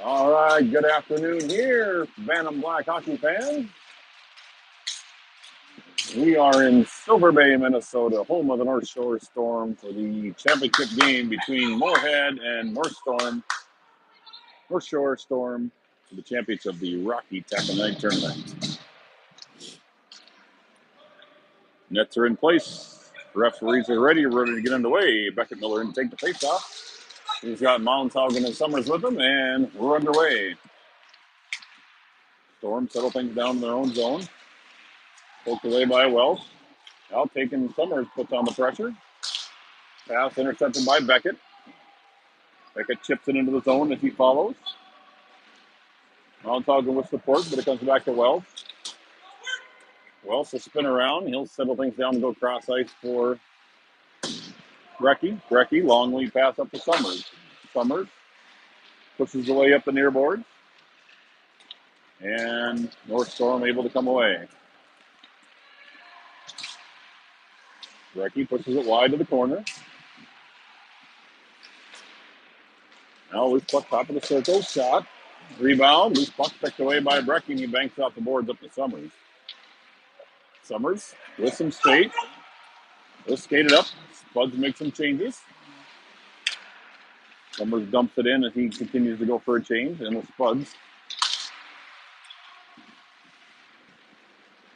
All right, good afternoon here, Bantam Black hockey fans. We are in Silver Bay, Minnesota, home of the North Shore Storm for the championship game between Moorhead and North Shore Storm for the championship of the Rocky Taconite tournament. Nets are in place. Referees are ready to get underway. Beckett Miller and take the face off. He's got Mounthaugen and Summers with him, and we're underway. Storm settle things down in their own zone. Poked away by Wells. Now taking Summers puts on the pressure. Pass intercepted by Beckett. Beckett chips it into the zone as he follows. Mounthaugen with support, but it comes back to Wells. Wells will spin around. He'll settle things down and go cross ice for Brecky. Brecky, long lead pass up to Summers. Summers pushes the way up the near board. And North Storm able to come away. Brecky pushes it wide to the corner. Now loose puck top of the circle. Shot. Rebound. Loose puck picked away by Brecky, and he banks off the boards up to Summers. Summers with some skate. He'll skate it up. Spuds make some changes. Summers dumps it in as he continues to go for a change, and the Spuds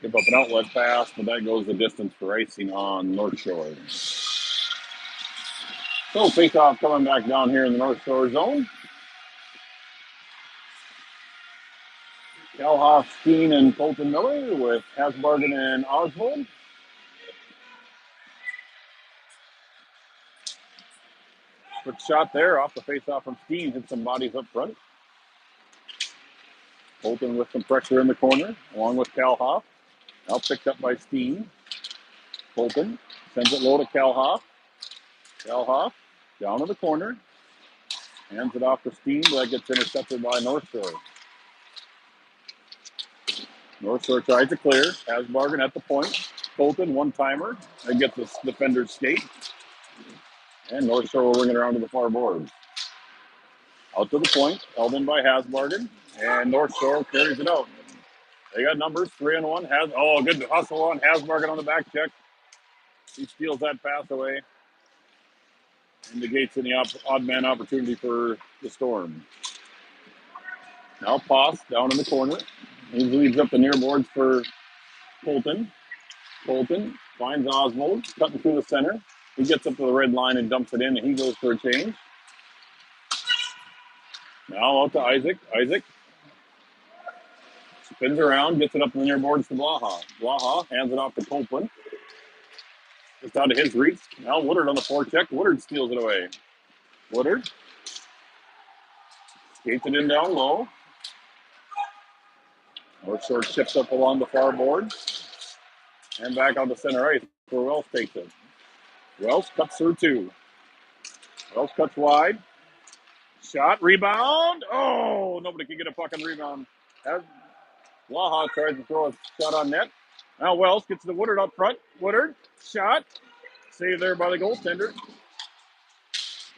give up an outlet pass, but that goes the distance for icing on North Shore. So face-off coming back down here in the North Shore zone. Calhoff, Steen, and Colton Miller with Hasbargen and Oswald. Quick shot there off the face-off from Steen. Hit some bodies up front. Colton with some pressure in the corner, along with Calhoff. Now picked up by Steen. Colton sends it low to Calhoff. Calhoff down to the corner. Hands it off to Steen, but that gets intercepted by North Shore. North Shore tries to clear. Hasbargen at the point. Colton, one-timer. That gets the defender's skate. And North Shore will ring it around to the far boards. Out to the point. Held in by Hasbargen. And North Shore carries it out. They got numbers, 3-on-1. Good hustle on Hasbargen on the back check. He steals that pass away. Indicates any odd man opportunity for the Storm. Now Poss down in the corner. He leads up the near boards for Colton. Colton finds Oswald, cutting through the center. He gets up to the red line and dumps it in, and he goes for a change. Now out to Isaac. Isaac spins around, gets it up in the near boards to Blaha. Blaha hands it off to Copeland. Just out of his reach. Now Woodard on the forecheck. Woodard steals it away. Woodard skates it in down low. North Shore chips up along the far board. And back on the center ice where Wells takes it. Wells cuts through two. Wells cuts wide. Shot, rebound. Oh, nobody can get a fucking rebound. Blaha tries to throw a shot on net. Now Wells gets to Woodard up front. Woodard, shot. Saved there by the goaltender.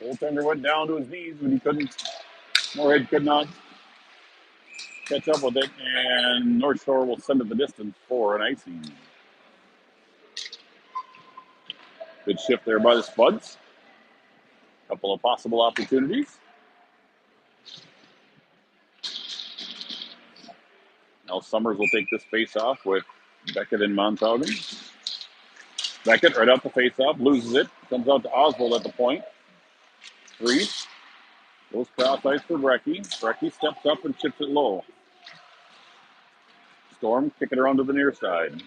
Goaltender went down to his knees, but he couldn't. Moorhead could not catch up with it, and North Shore will send it the distance for an icing. Good shift there by the Spuds. Couple of possible opportunities. Now Summers will take this face-off with Beckett and Mounthaugen. Beckett right out the face-off, loses it. Comes out to Oswald at the point. Three. Goes cross ice for Brecky. Brecky steps up and chips it low. Storm kicking it around to the near side.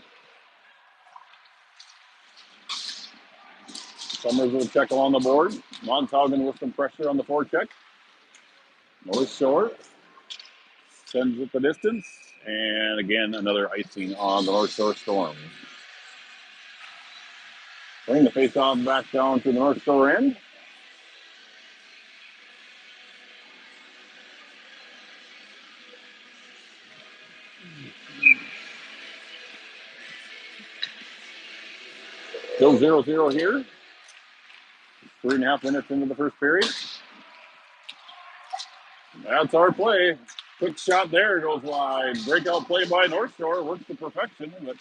Summers will check along the board. Mounthaugen with some pressure on the forecheck. North Shore sends it the distance. And again, another icing on the North Shore Storm. Bring the face-off back down to the North Shore end. Still 0-0 here. 3.5 minutes into the first period. That's our play. Quick shot there, goes wide. Breakout play by Northshore, works to perfection, but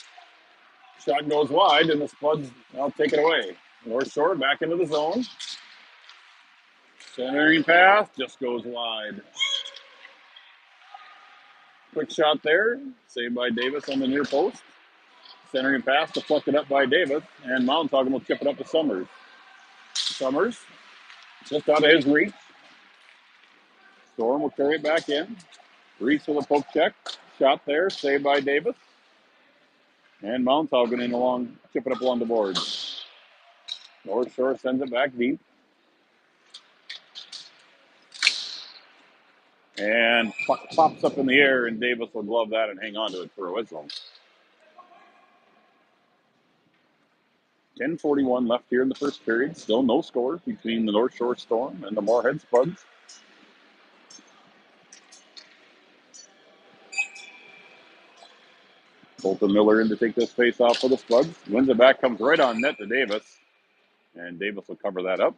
shot goes wide, and the Spuds now take it away. Northshore back into the zone. Centering pass just goes wide. Quick shot there, saved by Davis on the near post. Centering pass deflected up by Davis, and Mountaugh will chip it up to Summers. Summers, just out of his reach. Storm will carry it back in. Reese with a poke check. Shot there, saved by Davis. And Mountaugh going along, chip it up along the board. North Shore sends it back deep. And puck pops up in the air, and Davis will glove that and hang on to it for a whistle. 10:41 left here in the first period. Still no score between the North Shore Storm and the Moorhead Spuds. Colton Miller in to take this face off for the Spuds. Wins it back, comes right on net to Davis. And Davis will cover that up.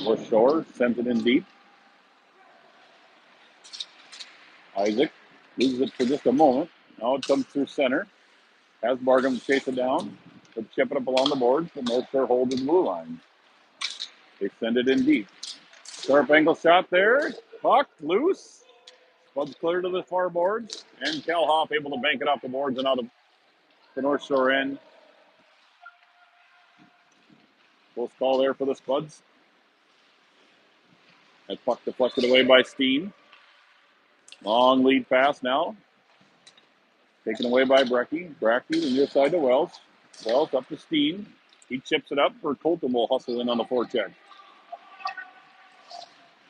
North Shore sends it in deep. Isaac loses it for just a moment. Now it comes through center. Has Bargum chase it down. They'll chip it up along the boards, but North Shore holds the blue line. They send it in deep. Sharp angle shot there. Puck loose. Spuds clear to the far boards. And Cal Hoff able to bank it off the boards and out of the North Shore end. Close call there for the Spuds. That puck deflected away by Steen. Long lead pass now. Taken away by Brecky. Brecky to the near side to Wells. Wells up to Steen. He chips it up for Colton will hustle in on the forecheck.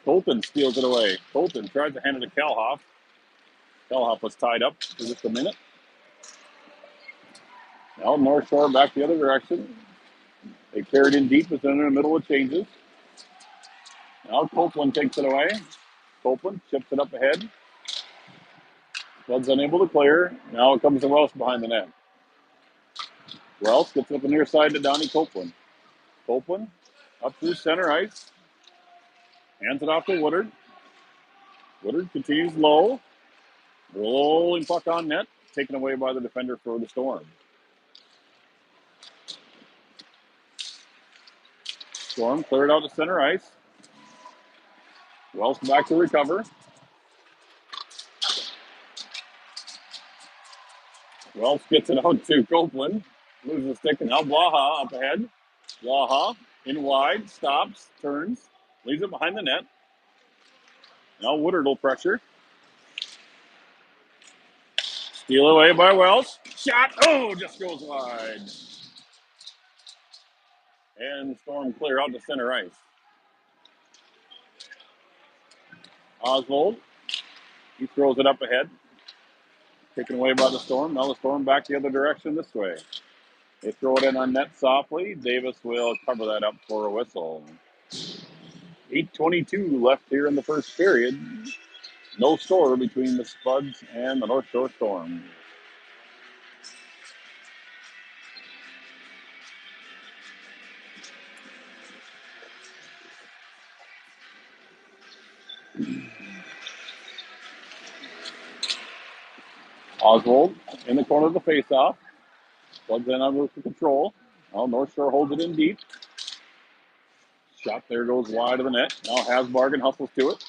Colton steals it away. Colton tries to hand it to Kalhoff. Kalhoff was tied up for just a minute. Now North Shore back the other direction. They carried in deep as they're in the middle of changes. Now Copeland takes it away. Copeland chips it up ahead. Flood's unable to clear. Now it comes to Welsh behind the net. Welsh gets up the near side to Donnie Copeland. Copeland up through center ice. Hands it off to Woodard. Woodard continues low. Rolling puck on net. Taken away by the defender for the Storm. Storm cleared out to center ice. Wells back to recover. Wells gets it out to Copeland. Loses the stick, and now Blaha up ahead. Blaha in wide, stops, turns, leaves it behind the net. Now Woodard will pressure. Steal away by Wells. Shot. Oh, just goes wide. And Storm clear out to center ice. Oswald. He throws it up ahead. Taken away by the Storm. Now the Storm back the other direction this way. They throw it in on net softly. Davis will cover that up for a whistle. 8:22 left here in the first period. No score between the Spuds and the North Shore Storm. Oswald in the corner of the faceoff. Plugs in under control. Now North Shore holds it in deep. Shot there goes wide of the net. Now Hasbargen hustles to it.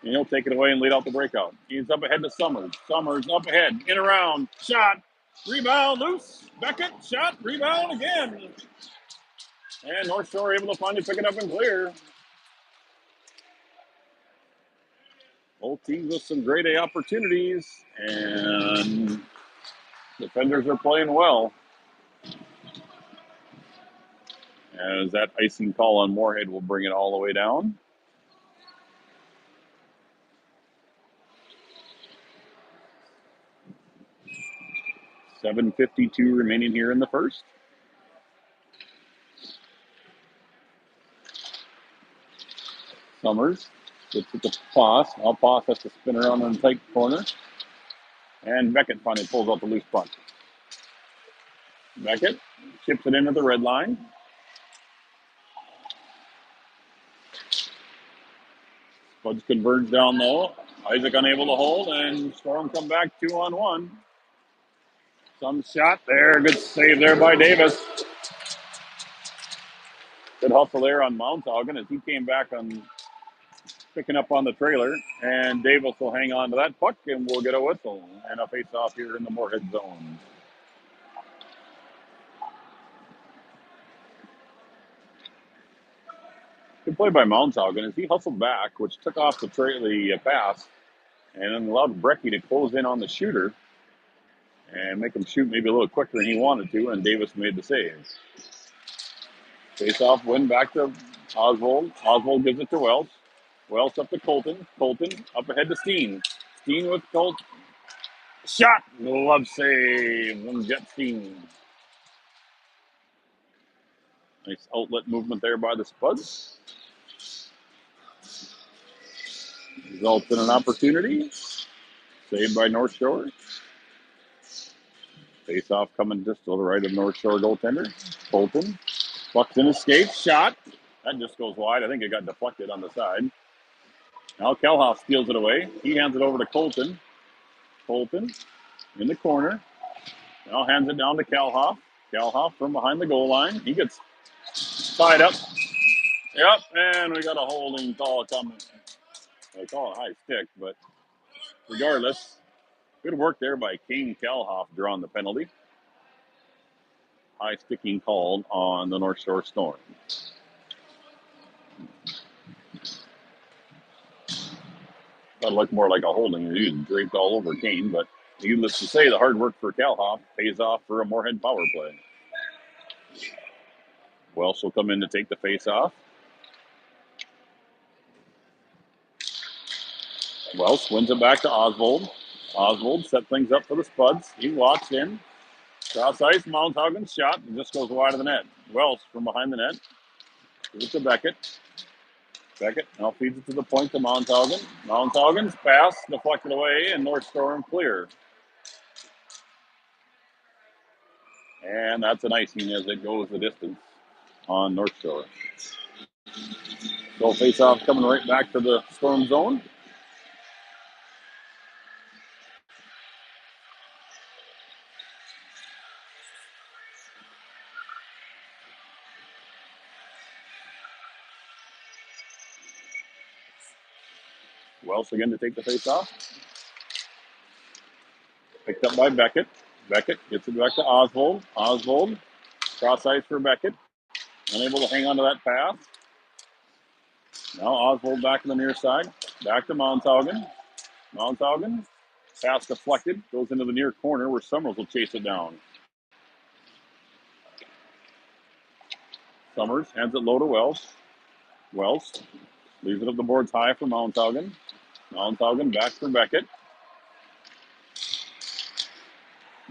And he'll take it away and lead out the breakout. He's up ahead to Summers. Summers up ahead. In around. Shot. Rebound loose. Beckett. Shot. Rebound again. And North Shore able to finally pick it up and clear. Both teams with some grade A opportunities. And defenders are playing well. As that icing call on Moorhead will bring it all the way down. .752 remaining here in the first. Summers Gets it to Poss. Now Poss has to spin around in the tight corner. And Beckett finally pulls out the loose puck. Beckett chips it into the red line. Spuds converge down low. Isaac unable to hold, and Storm come back 2-on-1. Some shot there. Good save there by Davis. Good hustle there on Mounthaugen as he came back on picking up on the trailer. And Davis will hang on to that puck, and we'll get a whistle and a face-off here in the Moorhead zone. Good play by Mounthaugen as he hustled back, which took off the pass and then allowed Brecky to close in on the shooter and make him shoot maybe a little quicker than he wanted to, and Davis made the save. Face-off win back to Oswald. Oswald gives it to Wells. Wells up to Colton. Colton up ahead to Steen. Steen with Colton. Shot! Glove save from Jet Steen. Nice outlet movement there by the Spuds. Results in an opportunity. Saved by Northshore. Face-off coming just to the right of Northshore goaltender. Colton. Bucks in his skates. Shot. That just goes wide. I think it got deflected on the side. Now Kelhoff steals it away. He hands it over to Colton. Colton in the corner. Now hands it down to Kelhoff. Kelhoff from behind the goal line. He gets tied up. Yep, and we got a holding call coming. They call it high stick, but regardless, good work there by Kane Kelhoff drawing the penalty. High sticking called on the North Shore Storm. That looked more like a holding. He was draped all over Kane, but needless to say, the hard work for Kelhoff pays off for a Moorhead power play. Welsh will come in to take the face off. Welsh wins it back to Oswald. Oswald set things up for the Spuds. He walks in. Cross ice, Mounthaugen's shot, and just goes wide of the net. Welsh from behind the net. Gives it to Beckett. Beckett now feeds it to the point to Mounthaugen. Mounthaugen's pass deflected away, and North Storm clear. And that's an icing as it goes the distance on North Shore. So face-off coming right back to the Storm zone. Welsh again to take the face-off. Picked up by Beckett. Beckett gets it back to Oswald. Oswald, cross ice for Beckett. Unable to hang on to that pass. Now Oswald back to the near side. Back to Mounthaugen. Mounthaugen, pass deflected, goes into the near corner where Summers will chase it down. Summers hands it low to Wells. Wells leaves it up the boards high for Mounthaugen. Mounthaugen back for Beckett.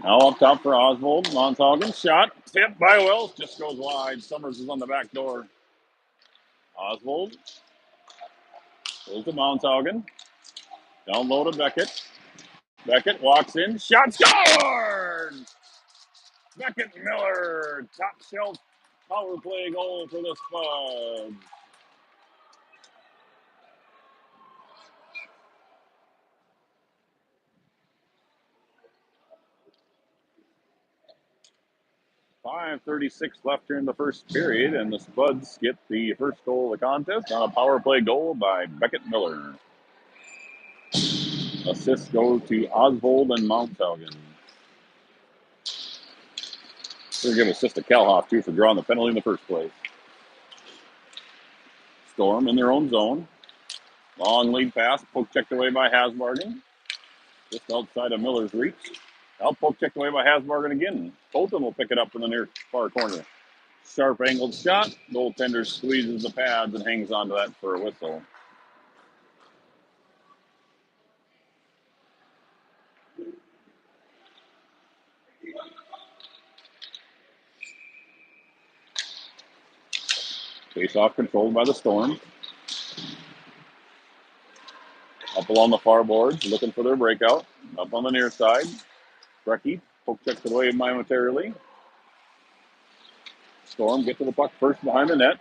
Now up top for Oswald. Mounthaugen shot, tipped by Wells, just goes wide. Summers is on the back door. Oswald goes to Mounthaugen. Down low to Beckett. Beckett walks in, shot, scored! Beckett Miller, top shelf power play goal for the Spuds. .536 left here in the first period, and the Spuds get the first goal of the contest on a power play goal by Beckett Miller. Assists go to Oswald and Mounthaugen. We're going to give assist to Kelhoff, too, for drawing the penalty in the first place. Storm in their own zone. Long lead pass, poke checked away by Hasbargen. Just outside of Miller's reach. Now poke checked away by Hasbargen again. Colton will pick it up in the near far corner. Sharp angled shot. Goaltender squeezes the pads and hangs onto that for a whistle. Face-off controlled by the Storm. Up along the far boards, looking for their breakout. Up on the near side. Brecky poke checks it away momentarily. Storm get to the puck first behind the net.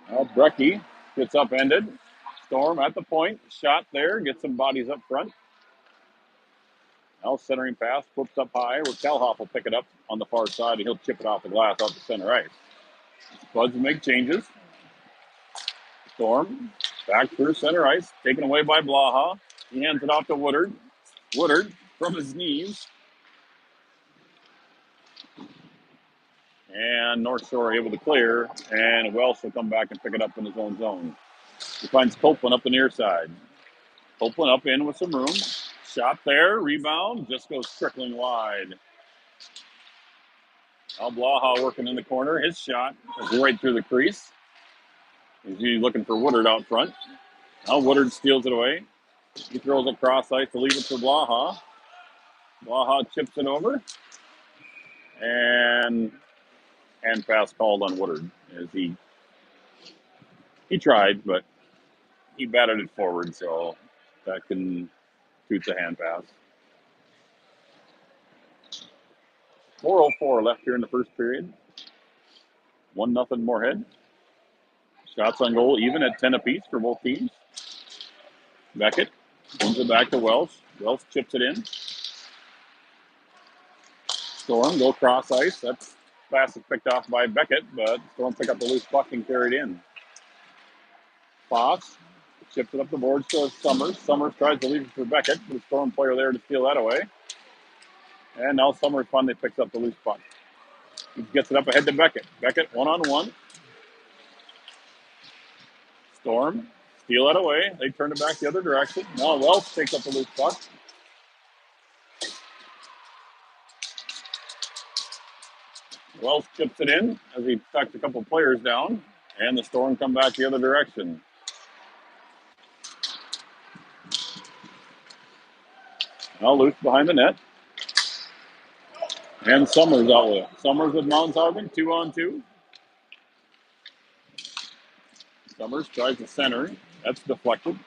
Now Brecky gets upended. Storm at the point. Shot there. Gets some bodies up front. Now centering pass. Flips up high where Kalhoff will pick it up on the far side and he'll chip it off the glass out to center ice. Buds make changes. Storm back through center ice. Taken away by Blaha. He hands it off to Woodard. Woodard from his knees. And Northshore able to clear. And Welsh will come back and pick it up in his own zone. He finds Copeland up the near side. Copeland up in with some room. Shot there. Rebound. Just goes trickling wide. Now Blaha working in the corner. His shot is right through the crease. He's looking for Woodard out front. Now Woodard steals it away. He throws it cross ice to leave it for Blaha. Blaha chips it over. And hand pass called on Woodard as he tried, but he batted it forward, so that can shoot the hand pass. 4:04 left here in the first period. 1-0 Moorhead. Shots on goal even at 10 apiece for both teams. Beckett brings it back to Welsh. Welsh chips it in. Storm go cross ice. That's pass is picked off by Beckett, but Storm pick up the loose puck and carry it in. Foss chips it up the boards to Summers. Summers tries to leave it for Beckett, but the Storm player there to steal that away. And now Summers finally picks up the loose puck. He gets it up ahead to Beckett. Beckett one-on-one. Storm steal that away. They turn it back the other direction. Now Welsh takes up the loose puck. Welsh chips it in as he tucks a couple players down. And the Storm come back the other direction. Now loose behind the net. And Summers out with it. Summers with Mounshausen, 2-on-2. Summers tries to center. That's deflected.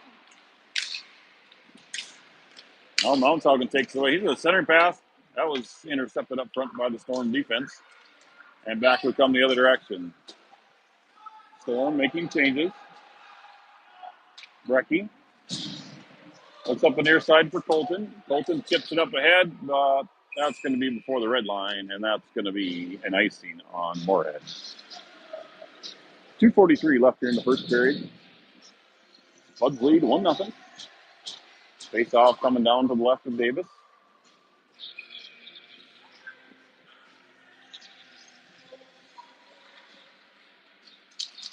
Now Mounshausen takes it away. He's a centering pass. That was intercepted up front by the Storm defense. And back we come the other direction. Storm making changes. Brecky looks up the near side for Colton. Colton chips it up ahead, but that's going to be before the red line, and that's going to be an icing on Moorhead. 2:43 left here in the first period. Buds lead 1-0. Face off coming down to the left of Davis.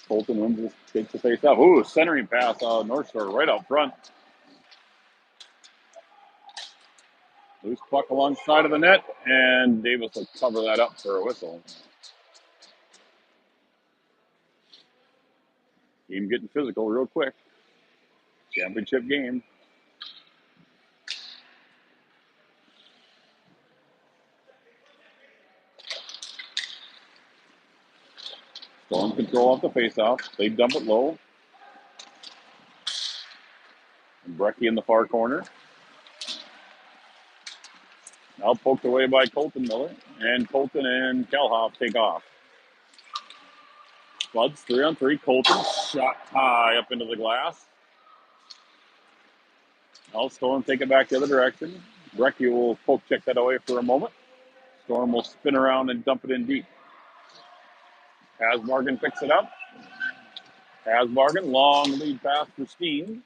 Colton wins, takes the face off. Ooh, centering pass on Northshore right out front. Loose puck alongside of the net, and Davis will cover that up for a whistle. Game getting physical real quick. Championship game. Storm control off the faceoff. They dump it low. And Brecky in the far corner. Now poked away by Colton Miller. And Colton and Kalhoff take off. Buds 3-on-3. Colton shot high up into the glass. Now Storm take it back the other direction. Brecky will poke check that away for a moment. Storm will spin around and dump it in deep. Hasbargen picks it up. Hasbargen, long lead pass for Steen.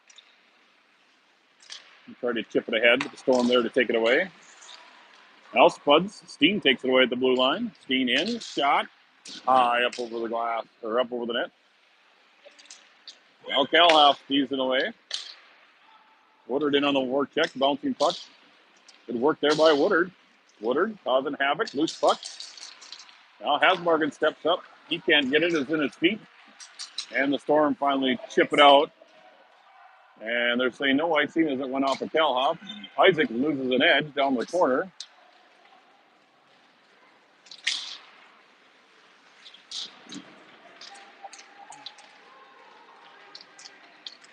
He tried to chip it ahead, but the Storm there to take it away. Now Spuds. Steen takes it away at the blue line. Steen in, shot, high up over the glass, or up over the net. Now Kalhoff steals it away. Woodard in on the war check, bouncing puck. Good work there by Woodard. Woodard causing havoc, loose puck. Now Hasbargen steps up. He can't get it, it's in his feet. And the Storm finally chip it out. And they're saying no icing as it went off of Kalhoff. Isaac loses an edge down the corner.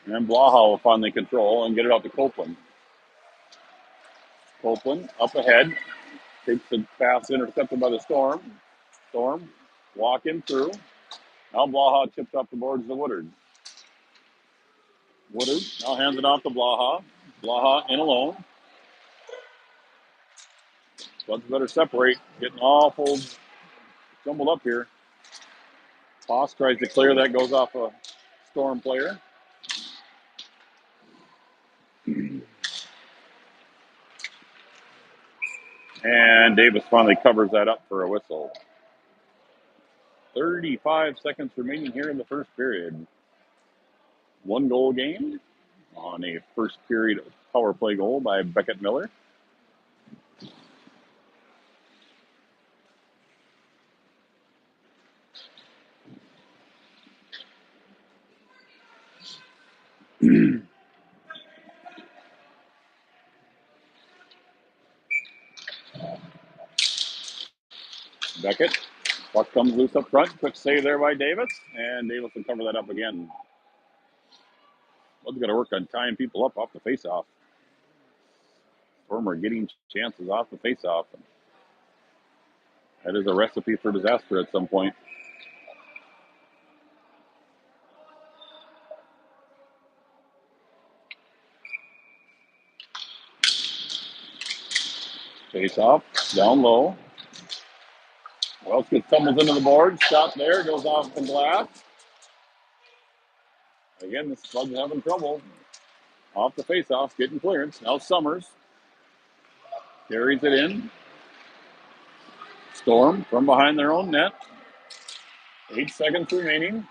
And then Blaha will finally control and get it out to Copeland. Copeland up ahead. Takes the pass intercepted by the Storm. Storm walking through. Now Blaha chips off the boards to Woodard. Woodard now hands it off to Blaha. Blaha in alone. Buds better separate. Getting awful jumbled up here. Toss tries to clear. That goes off a Storm player. And Davis finally covers that up for a whistle. 35 seconds remaining here in the first period. 1 goal game on a first period power play goal by Beckett Miller. Beckett, puck comes loose up front. Quick save there by Davis, and Davis will cover that up again. Bud's got to work on tying people up off the faceoff. Storm are getting chances off the faceoff. That is a recipe for disaster at some point. Faceoff, down low. Wells gets tumbles into the board. Shot there, goes off the glass. Again, this Bud's having trouble. Off the faceoff, getting clearance. Now Summers carries it in. Storm from behind their own net. 8 seconds remaining.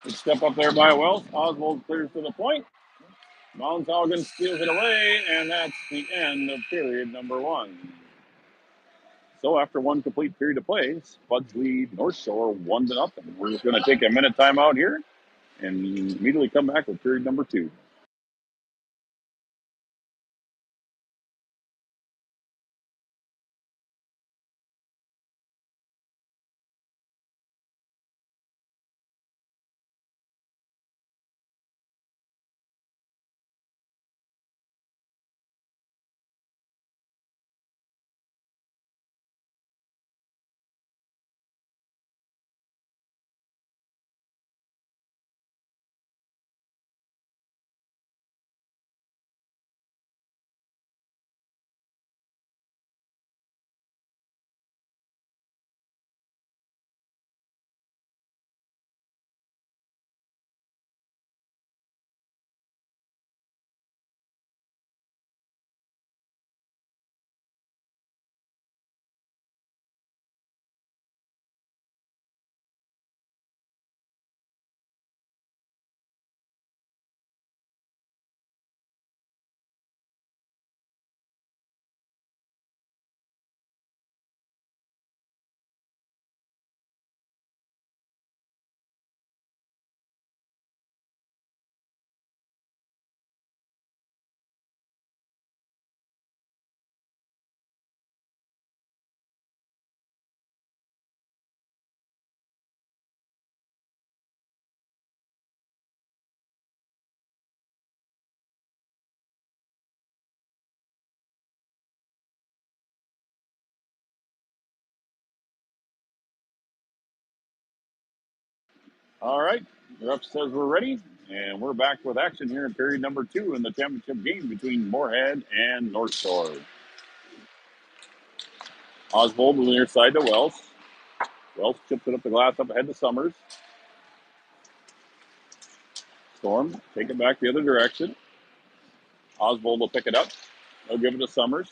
Good step up there by Wells. Oswald clears to the point. Mounshaugen steals it away, and that's the end of period number 1. So after one complete period of play, Spuds lead North Shore 1-0. We're just going to take a minute timeout here and immediately come back with period number 2. All right, the ref says we're ready, and we're back with action here in period number 2 in the championship game between Moorhead and North Shore. Oswald on the near side to Wells. Wells chips it up the glass up ahead to Summers. Storm, take it back the other direction. Oswald will pick it up. They'll give it to Summers.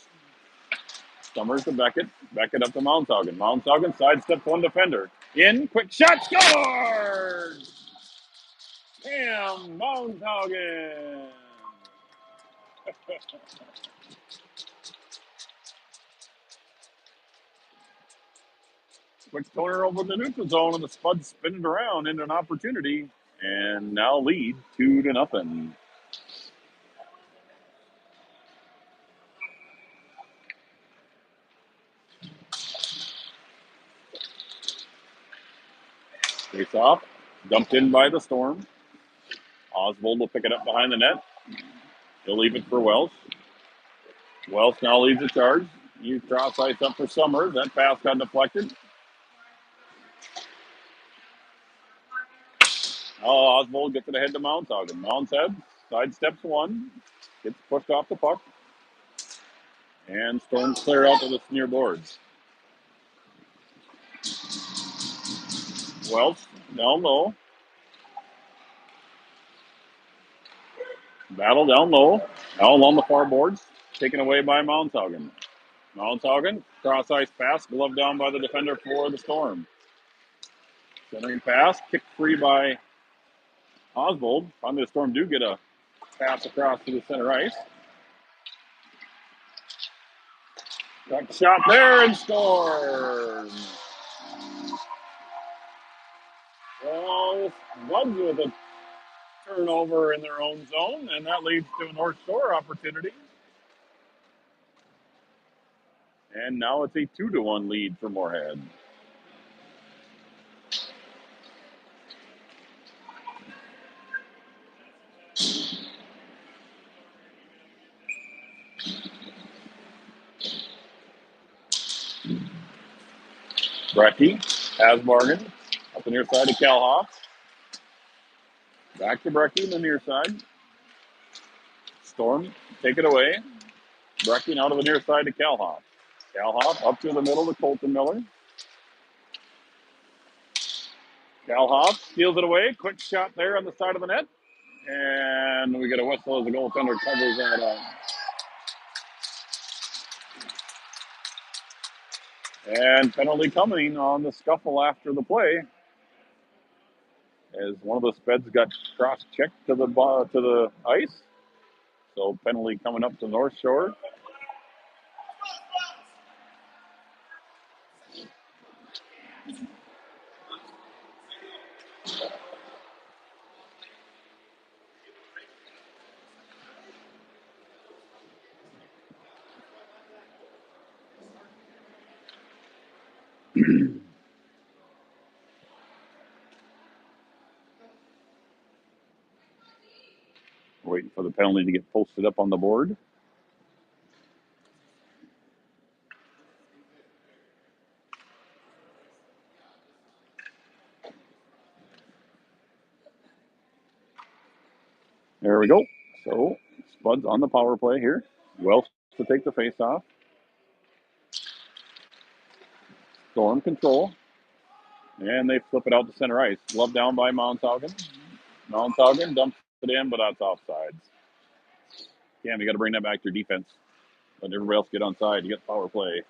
Summers to Beckett. Beckett up to Mounshaugen. Mounshaugen sidesteps one defender. In, quick shot, scored! Cam Mounshaugen! Quick corner over the neutral zone, and the Spuds spin it around into an opportunity, and now lead 2-0. Face off. Dumped in by the Storm. Oswald will pick it up behind the net. He'll leave it for Welsh. Welsh now leads the charge. You cross ice up for Summers. That pass got deflected. Oh, Oswald gets it ahead to Mountaugen. Mountshead sidesteps one. Gets pushed off the puck. And Storms clear out to the near boards. Welsh down low. Battle down low. Now along the far boards. Taken away by Mountaugen. Mountaugen, cross ice pass, glove down by the defender for the Storm. Centering pass, kicked free by Oswald. Finally, the Storm do get a pass across to the center ice. Got shot there and scored. Well, Buds with a turnover in their own zone, and that leads to a Northshore opportunity. And now it's a 2-1 lead for Moorhead. Brecky has Morgan up the near side of Calhoff. Back to Brecky on the near side. Storm, take it away. Brecky now to the near side to Calhoff. Calhoff up to the middle to Colton Miller. Calhoff steals it away. Quick shot there on the side of the net. And we get a whistle as the goaltender covers that up. And penalty coming on the scuffle after the play, as one of the Speds got cross-checked to the ice. So penalty coming up to Northshore. Waiting for the penalty to get posted up on the board. There we go. So Spuds on the power play here. Welsh to take the face-off. Storm control. And they flip it out to center ice. Glove down by Mountaugen. Mountaugen dumps it in, but that's offsides. Cam, you got to bring that back to your defense. Let everybody else get on side. You get power play.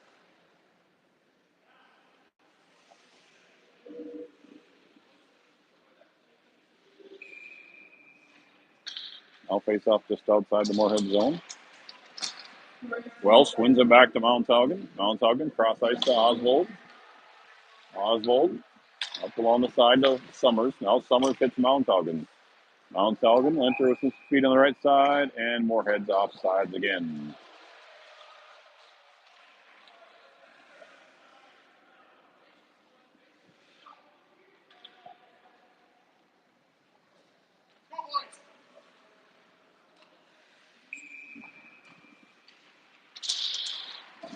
Now face off just outside the Moorhead zone. Welsh wins it back to Mountaugen. Mountaugen cross ice to Oswald. Oswald up along the side to Summers. Now Summers hits Mountaugen. Mountaugen enter with some speed on the right side, and Moorhead's offsides again.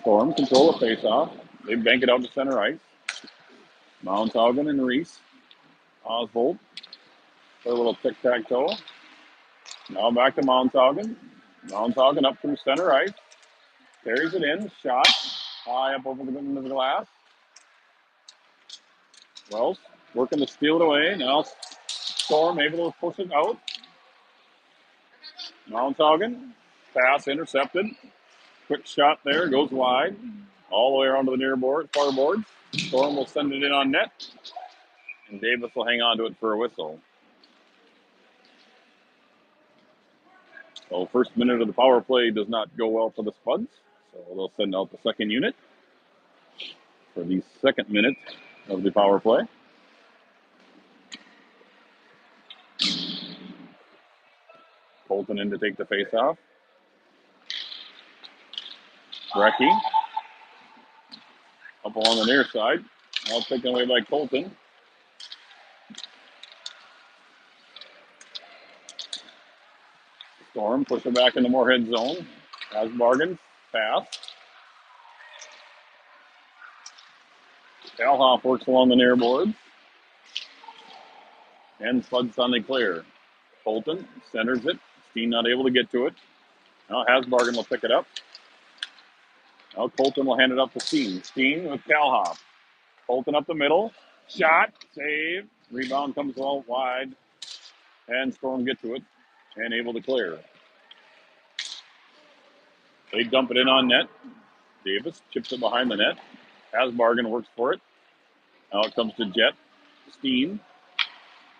Storm control the face-off. They bank it out to center ice. Mountaugen and Reese. Oswald. Play a little tic-tac-toe. Now back to Mountaugen. Mountaugen up from center ice. Carries it in. Shot. High up over the glass. Wells working to steal it away. Now Storm able to push it out. Mountaugen. Pass intercepted. Quick shot there. Goes wide. All the way around to the near board, far boards. Storm will send it in on net. And Davis will hang on to it for a whistle. So first minute of the power play does not go well for the Spuds. So they'll send out the second unit for the second minute of the power play. Colton in to take the face-off. Brecky up along the near side. Now taken away by Colton. Storm push it back into Moorhead zone. Has bargains. Pass. Calhoff works along the near board. And Spud Sunday clear. Colton centers it. Steen not able to get to it. Now Hasbargen will pick it up. Now Colton will hand it up to Steen. Steen with Calhoff. Colton up the middle. Shot. Save. Rebound comes all wide. And Storm get to it. And able to clear. They dump it in on net. Davis chips it behind the net. Hasbargen works for it. Now it comes to Jet. Steen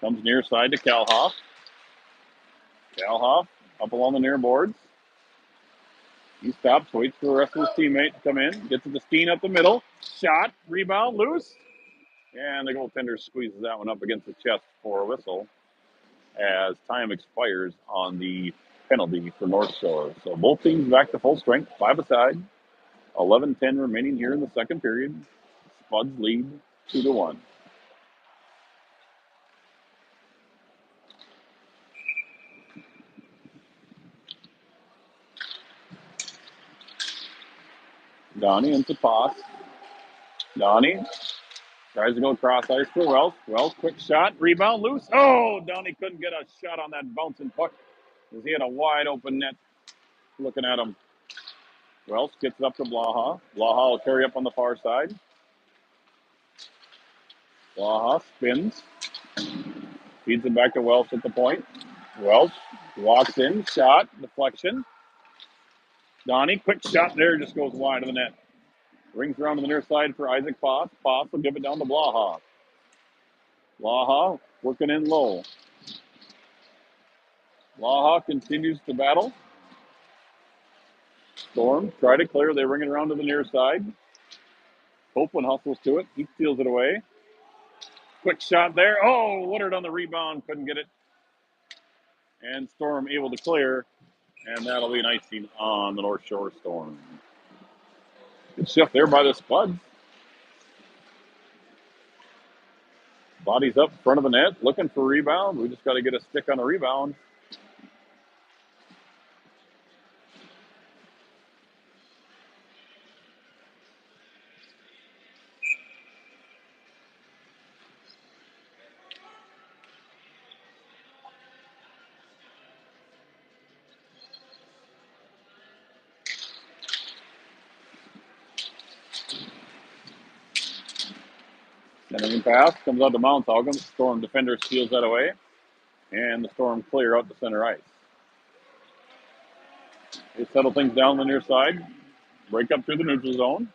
comes near side to Calhoff. Calhoff up along the near boards. He stops, waits for the rest of his teammate to come in. Gets it to Steen up the middle. Shot, rebound, loose. And the goaltender squeezes that one up against the chest for a whistle as time expires on the penalty for Northshore. So both teams back to full strength, 5 aside. 11:10 remaining here in the second period. Spuds lead 2-1. Donnie into pass. Donnie tries to go cross ice for Wells. Wells, quick shot, rebound, loose. Oh, Donnie couldn't get a shot on that bouncing puck because he had a wide open net looking at him. Wells gets it up to Blaha. Blaha will carry up on the far side. Blaha spins. Feeds it back to Wells at the point. Wells walks in, shot, deflection. Donnie, quick shot there, just goes wide of the net. Rings around to the near side for Isaac Foss. Foss will give it down to Blaha. Blaha working in low. Blaha continues to battle. Storm try to clear. They ring it around to the near side. Copeland hustles to it. He steals it away. Quick shot there. Oh, Woodard on the rebound. Couldn't get it. And Storm able to clear. And that'll be an icing on the North Shore Storm. Good shift there by the Spuds. Bodies up in front of the net. Looking for a rebound. We just got to get a stick on a rebound. Centering pass comes out to Mounthaugen. Storm defender steals that away. And the Storm clear out the center ice. They settle things down on the near side. Break up through the neutral zone.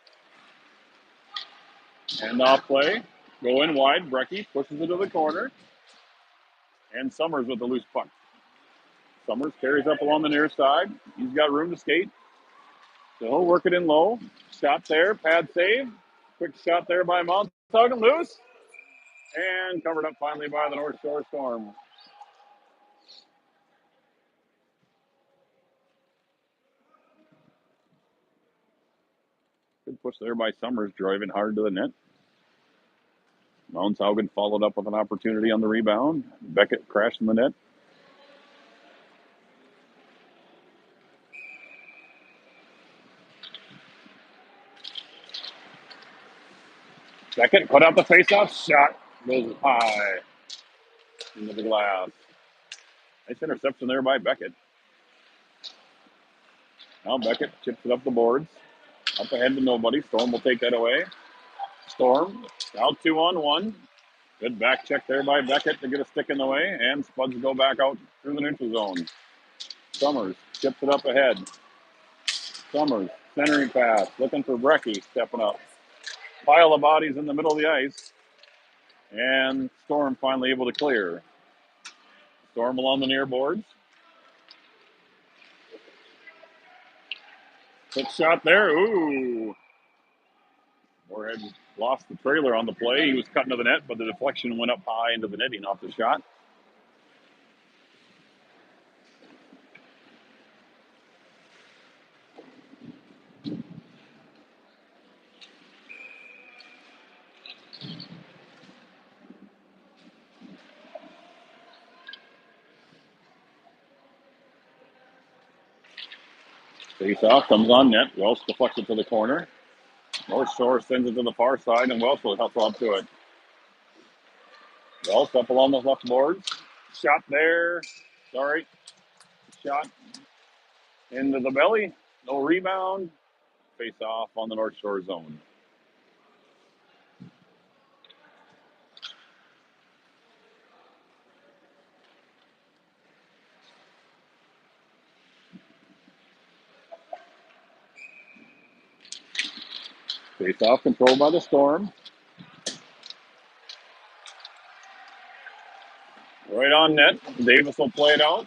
And off play. Go in wide. Brecky pushes it to the corner. And Summers with the loose puck. Summers carries up along the near side. He's got room to skate. So he'll work it in low. Shot there. Pad save. Quick shot there by Mounthaugen. Loose. And covered up finally by the North Shore Storm. Good push there by Summers, driving hard to the net. Mounthaugen followed up with an opportunity on the rebound. Beckett crashed in the net. Beckett put out the faceoff. Shot goes high into the glass. Nice interception there by Beckett. Now Beckett chips it up the boards. Up ahead to nobody. Storm will take that away. Storm out 2-on-1. Good back check there by Beckett to get a stick in the way. And Spuds go back out through the neutral zone. Summers chips it up ahead. Summers, centering pass. Looking for Brecky, stepping up. Pile of bodies in the middle of the ice. And Storm finally able to clear. Storm along the near boards. Quick shot there. Ooh. Moorhead lost the trailer on the play. He was cutting to the net, but the deflection went up high into the netting off the shot. Face off, comes on net. Welsh deflects it to the corner. North Shore sends it to the far side, and Welsh will hustle up to it. Welsh up along the left boards. Shot there. Sorry. Shot into the belly. No rebound. Face off on the North Shore zone. Face off controlled by the Storm. Right on net. Davis will play it out.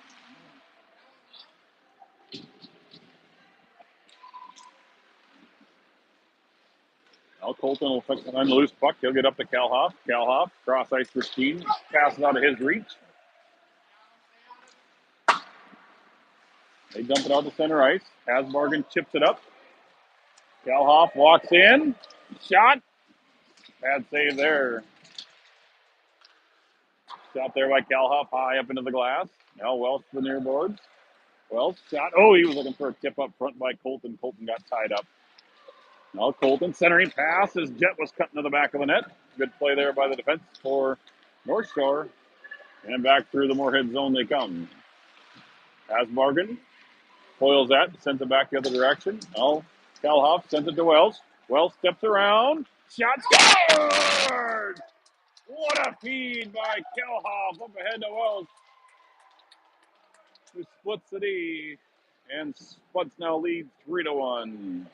Now Colton will fix it on the loose puck. He'll get up to Calhoff. Calhoff, cross ice for Steen. Passes out of his reach. They dump it out to center ice. Hasbargen chips it up. Calhoff walks in. Shot. Bad save there. Shot there by Calhoff, high up into the glass. Now Welsh to the near boards. Welsh shot. Oh, he was looking for a tip up front by Colton. Colton got tied up. Now Colton centering pass. His jet was cut into the back of the net. Good play there by the defense for North Shore. And back through the Moorhead zone they come. Hasbargen foils that, sends it back the other direction. Now Calhoff sends it to Welsh. Welsh steps around. Shot scored! What a feed by Calhoff up ahead to Welsh, who splits the D, and Spuds now leads 3-1.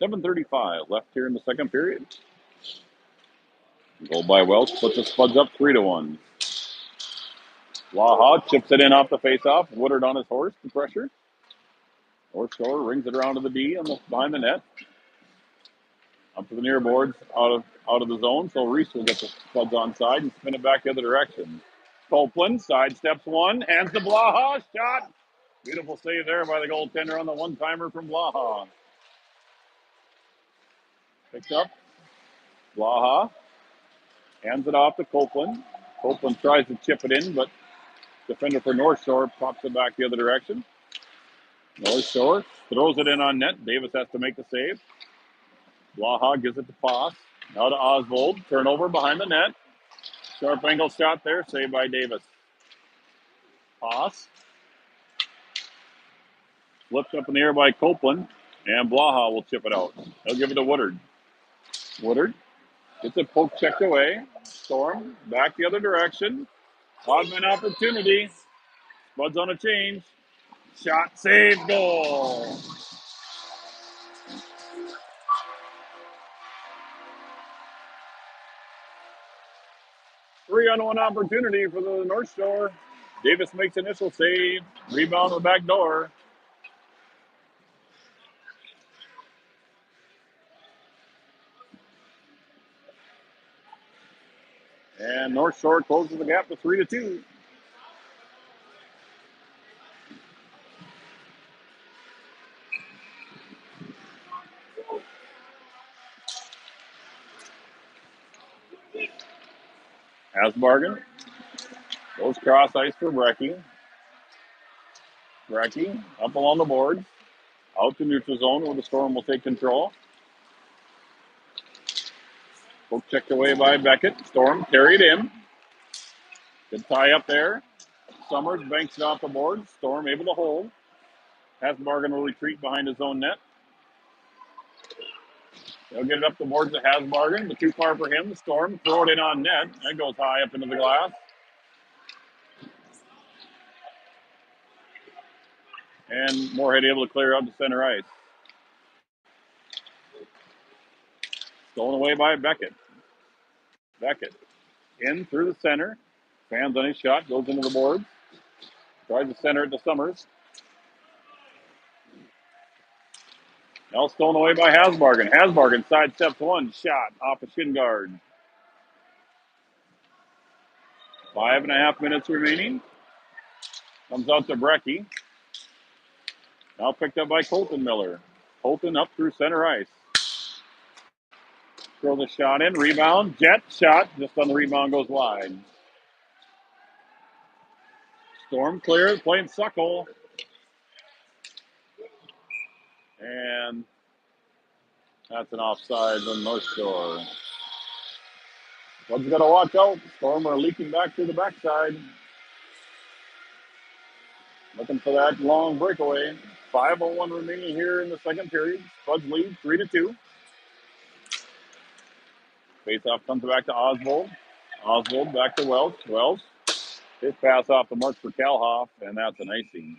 .735 left here in the second period. Goal by Welsh puts the Spuds up 3-1. Laha chips it in off the faceoff. Woodard on his horse to pressure. North Shore rings it around to the D behind the net. Up to the near boards, out of the zone. So Reese will get the Spuds on side and spin it back the other direction. Copeland sidesteps one, hands to Blaha. Shot. Beautiful save there by the goaltender on the one-timer from Blaha. Picks up. Blaha hands it off to Copeland. Copeland tries to chip it in, but defender for North Shore pops it back the other direction. North Shore throws it in on net. Davis has to make the save. Blaha gives it to Foss. Now to Oswald. Turnover behind the net. Sharp angle shot there. Saved by Davis. Foss. Flipped up in the air by Copeland. And Blaha will chip it out. He'll give it to Woodard. Woodard gets it poke checked away. Storm back the other direction. Oddman opportunity. Spuds on a change. Shot, save, goal. 3-on-1 opportunity for the North Shore. Davis makes initial save. Rebound on the back door. And North Shore closes the gap to 3-2. Hasbargen goes cross ice for Brecky. Brecky up along the board. Out to neutral zone where the Storm will take control. Poke checked away by Beckett. Storm carried in. Good tie up there. Summers banks it off the board. Storm able to hold. Hasbargen will retreat behind his own net. They'll get it up the boards to Hasbargen, but too far for him. The Storm throw it in on net. That goes high up into the glass. And Moorhead able to clear out to center ice. Stolen away by Beckett. Beckett in through the center. Fans on his shot. Goes into the boards. Tries to center it to Summers. Now stolen away by Hasbargen. Hasbargen sidesteps one. Shot off a shin guard. 5.5 minutes remaining. Comes out to Brecky. Now picked up by Colton Miller. Colton up through center ice. Throw the shot in. Rebound. Jet shot. Just on the rebound goes wide. Storm clears. Playing Suckle. And that's an offside on Northshore. One's got to watch out. Storm are leaking back to the backside. Looking for that long breakaway. 5:01 remaining here in the second period. Spuds lead 3-2. Faceoff comes back to Oswald. Oswald back to Wells. Wells. His pass off the mark for Kalhoff, and that's an icing.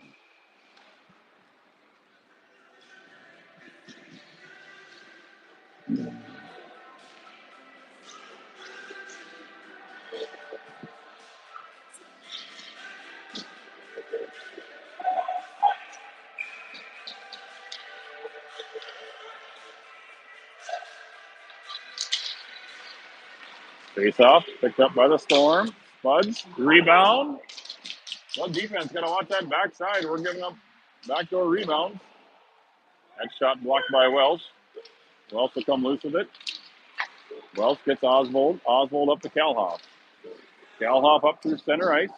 Faceoff picked up by the Storm. Spuds. Rebound. Well, defense got to watch that backside. We're giving up backdoor rebounds. That shot blocked by Welsh. Welsh will come loose with it. Welsh gets Oswald. Oswald up to Kalhoff. Kalhoff up through center ice.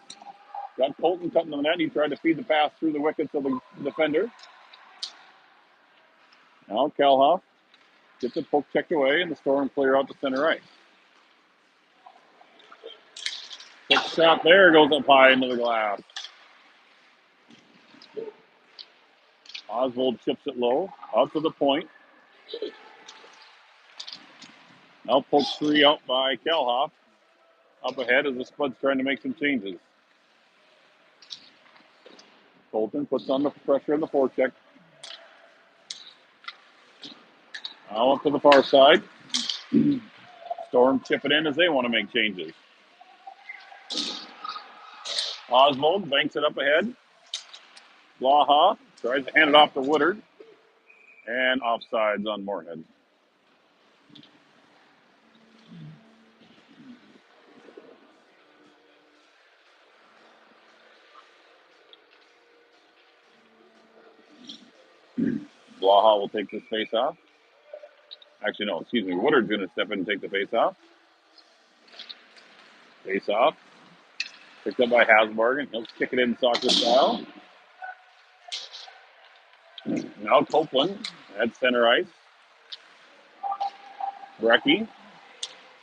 Got Colton cutting the net. He tried to feed the pass through the wickets of the defender. Now Kalhoff gets the poke checked away, and the Storm clear out to center ice. Quick shot there, goes up high into the glass. Oswald chips it low, out to the point. Now pokes three out by Kalhoff. Up ahead as the Spuds trying to make some changes. Colton puts on the pressure in the forecheck. Now up to the far side. Storm chip it in as they want to make changes. Oswald banks it up ahead. Blaha tries to hand it off to Woodard. And offsides on Moorhead. Blaha will take this face off. Actually, no, excuse me. Woodard's going to step in and take the face off. Face off. Picked up by Hasbargen. He'll kick it in soccer style. Now Copeland at center ice. Brecky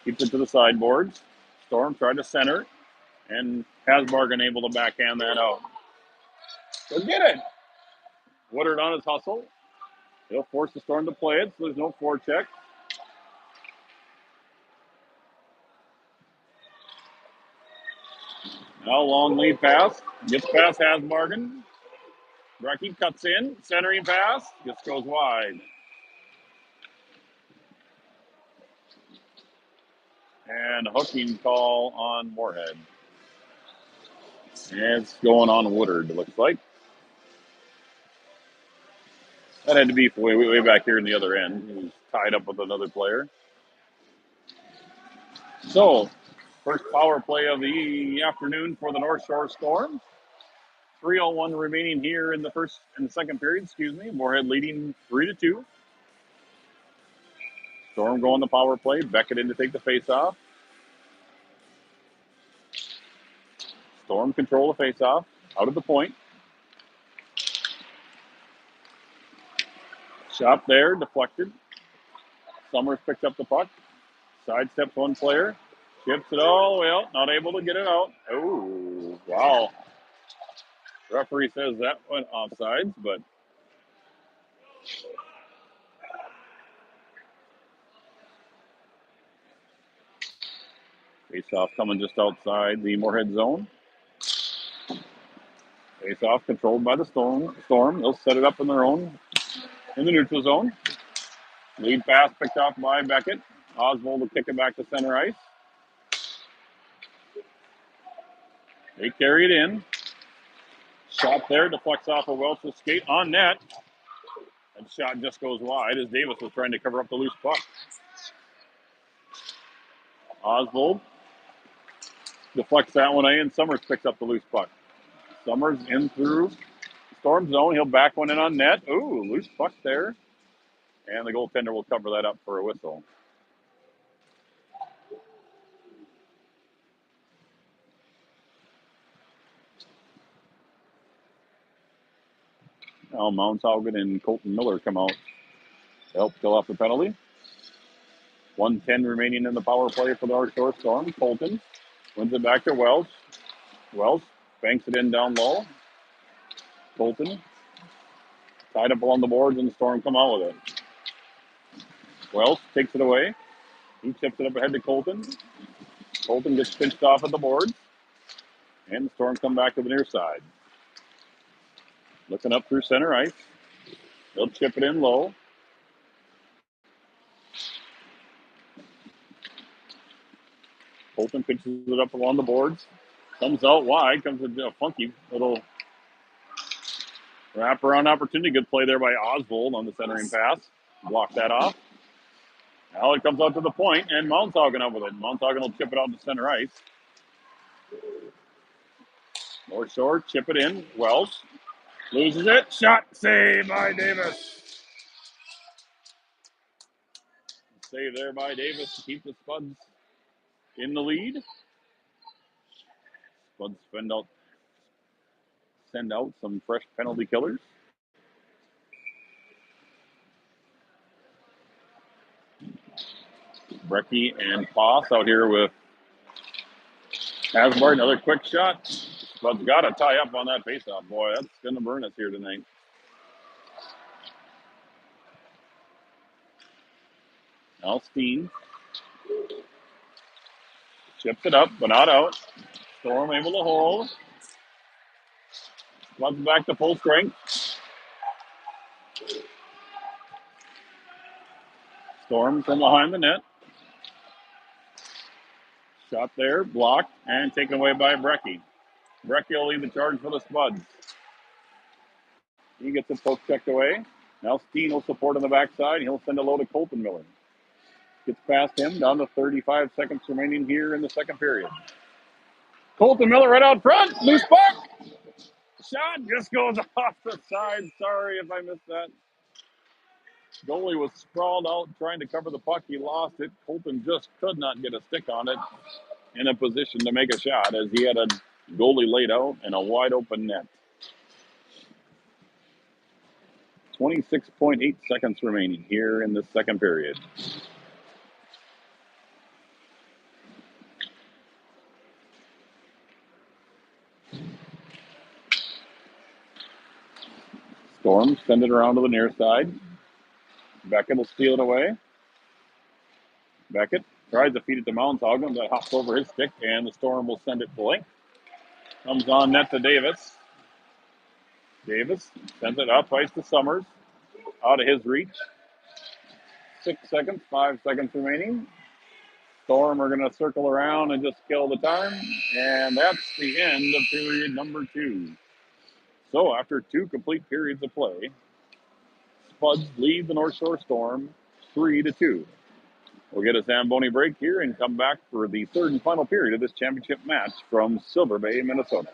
keeps it to the sideboards. Storm tried to center, and Hasbargen able to backhand that out. So get it. Woodard on his hustle. He'll force the Storm to play it, so there's no forecheck. Now long lead pass. Gets past Hasbargen. Brecky cuts in. Centering pass. Just goes wide. And a hooking call on Moorhead. And it's going on Woodard, it looks like. That had to be way back here in the other end. He was tied up with another player. So, first power play of the afternoon for the Northshore Storm. 3:01 remaining here in the second period, Moorhead leading 3-2. Storm going the power play. Beckett in to take the face-off. Storm control the face-off. Out of the point. Shot there, deflected. Summers picked up the puck. Sidesteps one player. Chips it all the way out. Not able to get it out. Oh, wow. Referee says that went offsides, but face-off coming just outside the Moorhead zone. Face-off controlled by the Storm. They'll set it up in the neutral zone. Lead pass picked off by Beckett. Oswald will kick it back to center ice. They carry it in. Shot there, deflects off a Welsh's skate on net. That shot just goes wide as Davis was trying to cover up the loose puck. Oswald deflects that one in. Summers picks up the loose puck. Summers in through Storm zone. He'll back one in on net. Ooh, loose puck there. And the goaltender will cover that up for a whistle. Now Mounshaugen and Colton Miller come out to help kill off the penalty. 1:10 remaining in the power play for the Northshore Storm. Colton wins it back to Wells. Wells banks it in down low. Colton tied up along the boards, and the Storm come out with it. Wells takes it away. He tips it up ahead to Colton. Colton gets pinched off at the boards, and the Storm come back to the near side. Looking up through center ice. They'll chip it in low. Colton pitches it up along the boards. Comes out wide. Comes a funky little wraparound opportunity. Good play there by Oswald on the centering pass. Block that off. Now it comes out to the point, and Mounshaugen up with it. Mounshaugen will chip it out to center ice. North Shore, chip it in. Wells loses it. Shot saved by Davis. Save there by Davis to keep the Spuds in the lead. Spuds send out some fresh penalty killers. Brecky and Poss out here with Asbart. Another quick shot. Spuds got to tie up on that faceoff. Boy, that's going to burn us here tonight. Now Steen chips it up, but not out. Storm able to hold. Spuds back to full strength. Storm from behind the net. Shot there, blocked, and taken away by Brecky. Brecky will lead the charge for the Spuds. He gets the poke checked away. Now Steen will support on the backside. He'll send a low to Colton Miller. Gets past him, down to 35 seconds remaining here in the second period. Colton Miller right out front. Loose puck. Shot just goes off the side. Sorry if I missed that. Goalie was sprawled out trying to cover the puck. He lost it. Colton just could not get a stick on it in a position to make a shot as he had a goalie laid out and a wide open net. 26.8 seconds remaining here in the second period. Storm send it around to the near side. Beckett will steal it away. Beckett tries to feed it to Mounshaugen, that hops over his stick, and the Storm will send it to length. Comes on net to Davis. Davis sends it up ice to Summers. Out of his reach. 6 seconds, 5 seconds remaining. Storm are going to circle around and just kill the time. And that's the end of period number 2. So after 2 complete periods of play, Spuds lead the North Shore Storm 3-2. We'll get a Zamboni break here and come back for the third and final period of this championship match from Silver Bay, Minnesota.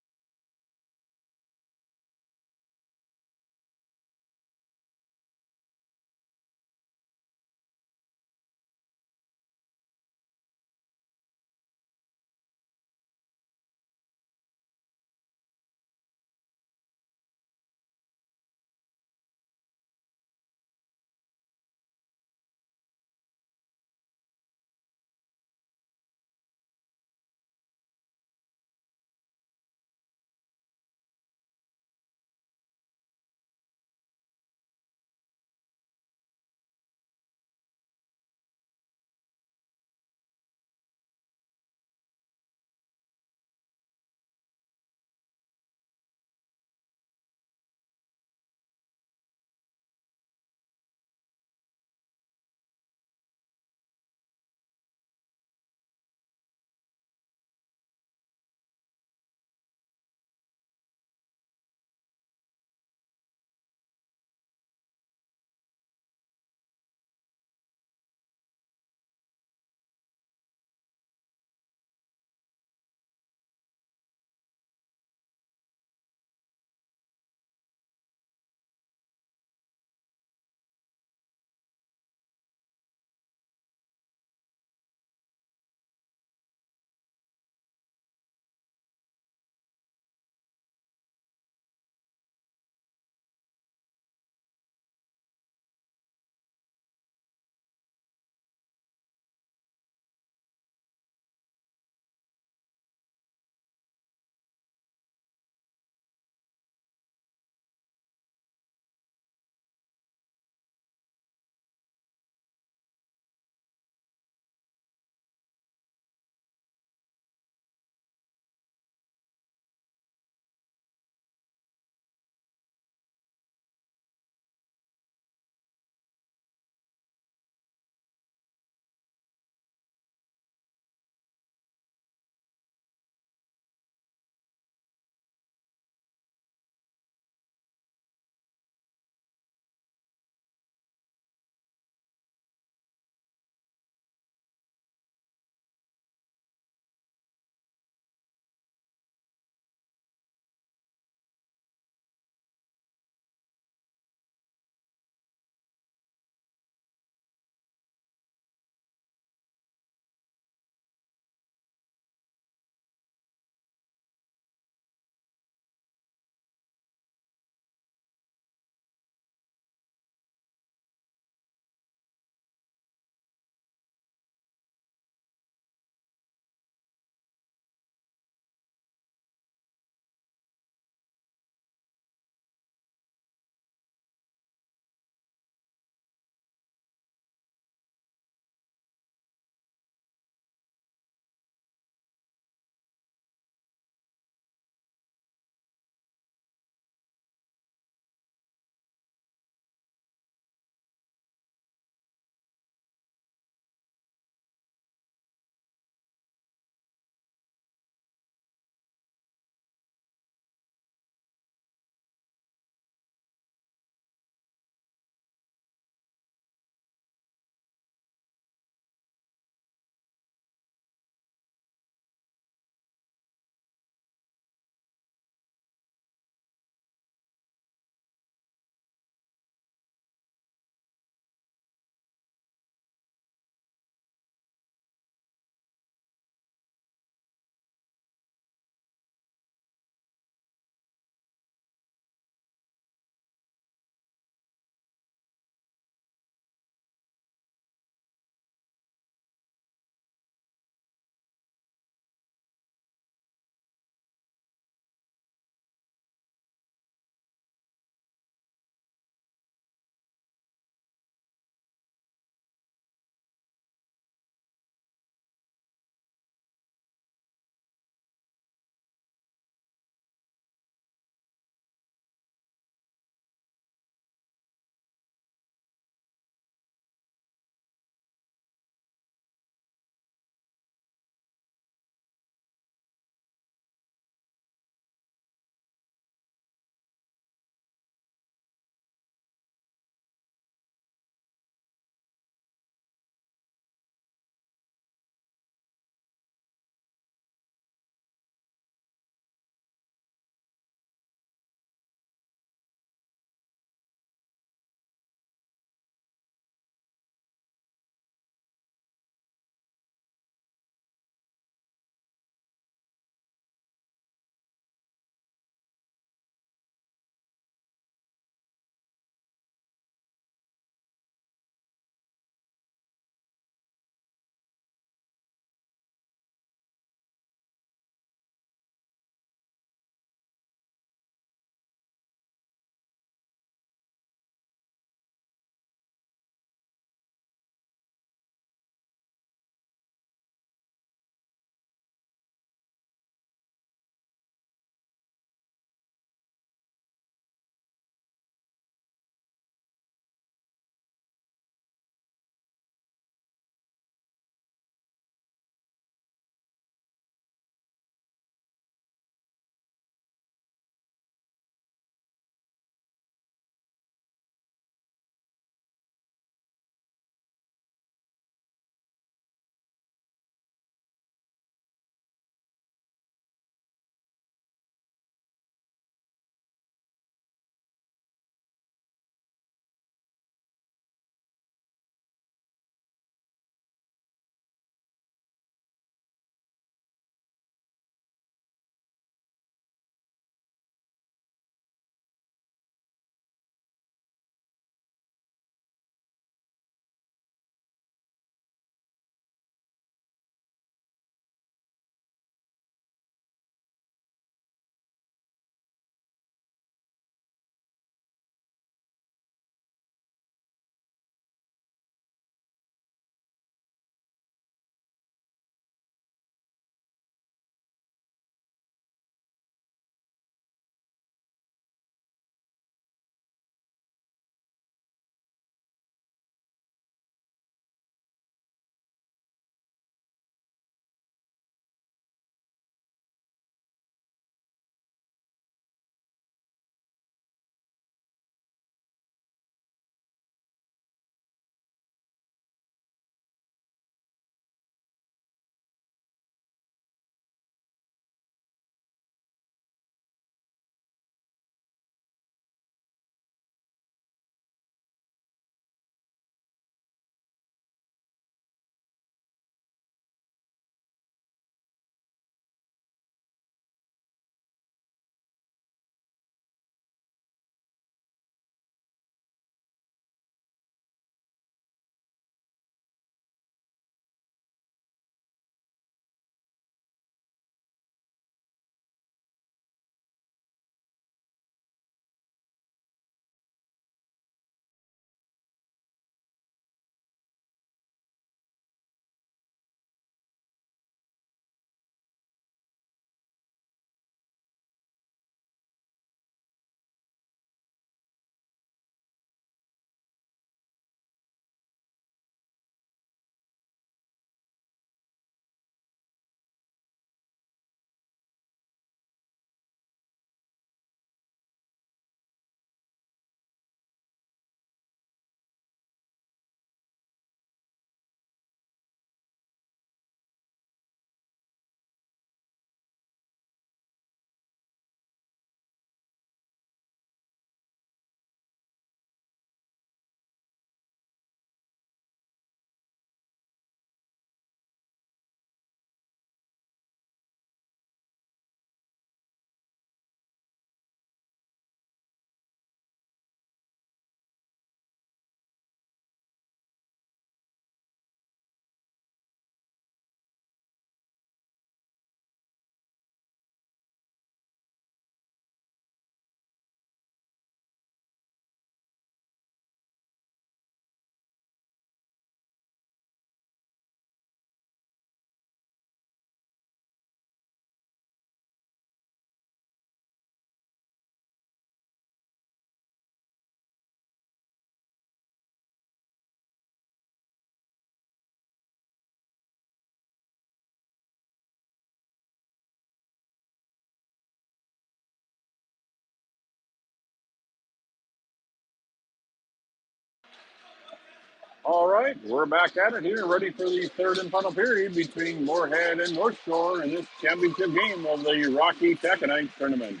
All right, we're back at it here, ready for the third and final period between Moorhead and Northshore in this championship game of the Rocky Taconite tournament.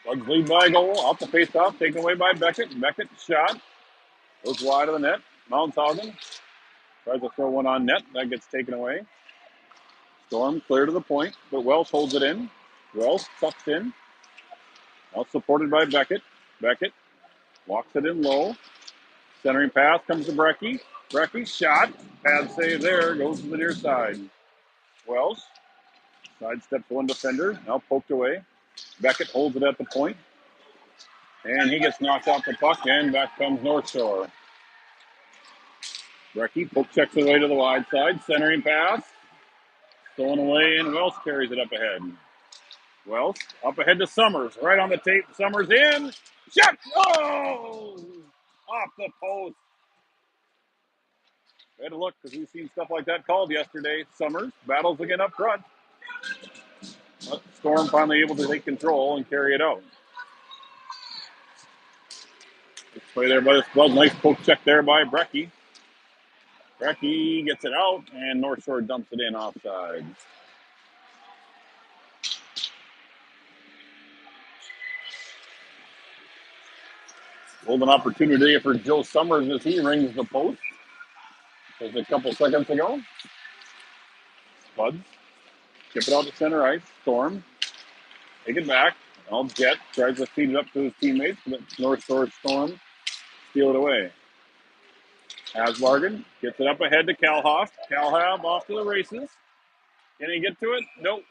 Bugs lead by a goal, off the face-off, taken away by Beckett. Beckett shot, goes wide of the net. Mounthausen tries to throw one on net, that gets taken away. Storm clear to the point, but Welsh holds it in. Welsh tucks in, now supported by Beckett. Beckett walks it in low. Centering pass comes to Brecky. Brecky shot. Pad save there. Goes to the near side. Wells sidesteps one defender. Now poked away. Beckett holds it at the point. And he gets knocked off the puck. And back comes Northshore. Brecky poke checks it away to the wide side. Centering pass. Stolen away. And Wells carries it up ahead. Wells up ahead to Summers. Right on the tape. Summers in. Shot. Oh! Off the post. We had to look because we've seen stuff like that called yesterday. Summers battles again up front. But Storm finally able to take control and carry it out. Nice play there by the Spud. Nice poke check there by Brecky. Brecky gets it out, and North Shore dumps it in offside. Golden opportunity for Joe Summers as he rings the post. Just a couple seconds ago. Spuds. Skip it out to center ice. Storm. Take it back. Now Jet tries to feed it up to his teammates, but North Shore Storm steal it away. Hasbargen gets it up ahead to Calhoff. Calhoff off to the races. Can he get to it? Nope.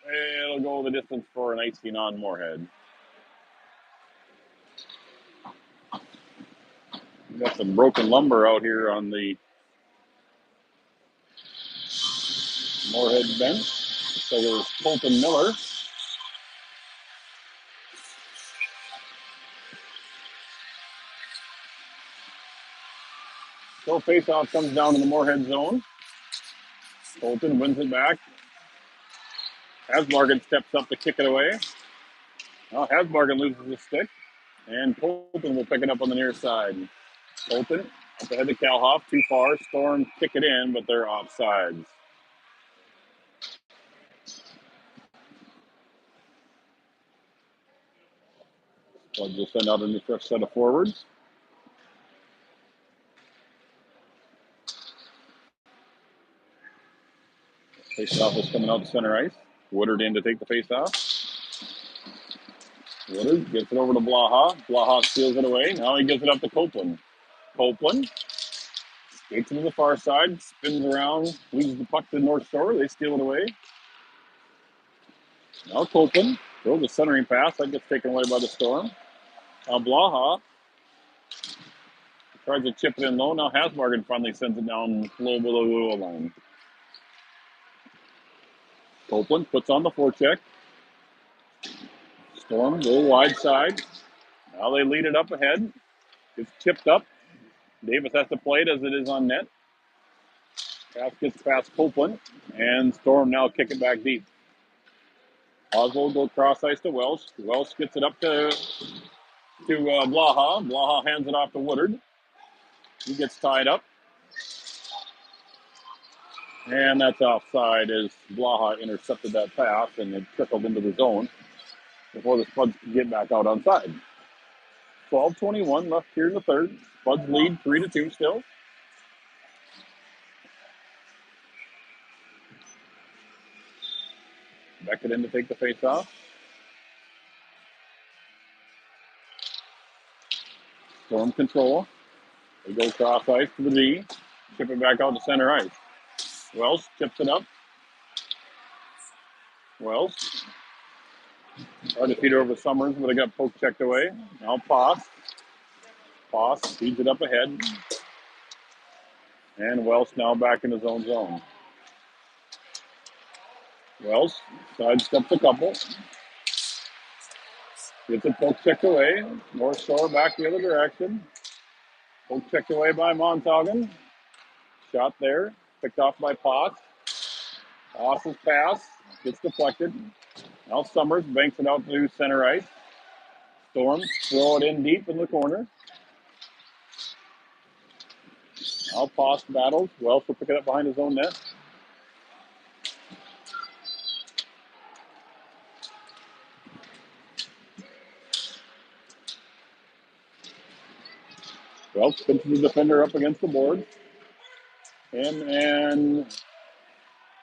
It'll go the distance for an icing on Moorhead. We've got some broken lumber out here on the Moorhead bench. So there's Colton Miller. So faceoff comes down to the Moorhead zone. Colton wins it back. Hasbargen steps up to kick it away. Well, Hasbargen loses the stick. And Colton will pick it up on the near side. Colton up ahead to Calhoff. Too far. Storm kick it in, but they're offsides. So we'll send out a new fresh set of forwards. Faceoff is coming out to center ice. Woodard in to take the faceoff. Woodard gets it over to Blaha. Blaha steals it away. Now he gives it up to Copeland. Copeland skates to the far side, spins around, leaves the puck to the North Shore. They steal it away. Now Copeland throws a centering pass. That gets taken away by the Storm. Now Blaha tries to chip it in low. Now Hasbargen finally sends it down low below the goal line. Copeland puts on the forecheck. Storm go wide side. Now they lead it up ahead. It's chipped up. Davis has to play it as it is on net. Pass gets past Copeland, and Storm now kick it back deep. Oswald go cross ice to Welsh. Welsh gets it up to Blaha. Blaha hands it off to Woodard. He gets tied up. And that's offside as Blaha intercepted that pass and it trickled into the zone before the Spuds could get back out on side. 12:21 left here in the third. Spuds lead 3-2 still. Beckett in to take the face off. Storm control. They go cross ice to the D. Chip it back out to center ice. Wells chips it up. Wells tried to feed it over Summers, but it got poke checked away. Now Poss. Poss feeds it up ahead. And Wells now back in his own zone. Wells sidesteps a couple. Gets it poke checked away. North Shore back the other direction. Poke checked away by Montaugen. Shot there. Picked off by Potts. Poss's pass. Gets deflected. Now Summers banks it out to center ice. Storm throw it in deep in the corner. Now Post battles. Welsh will pick it up behind his own net. Welsh pinches the defender up against the board. And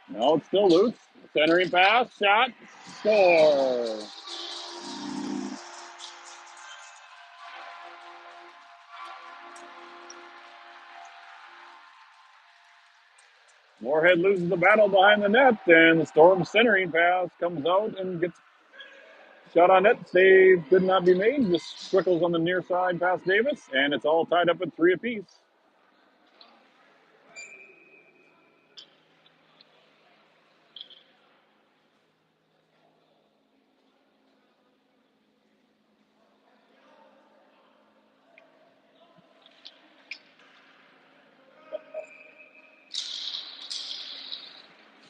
no, it's still loose. Centering pass, shot, score. Moorhead loses the battle behind the net, and the Storm centering pass comes out and gets shot on net. Save did not be made. Just squickles on the near side past Davis, and it's all tied up at 3 apiece.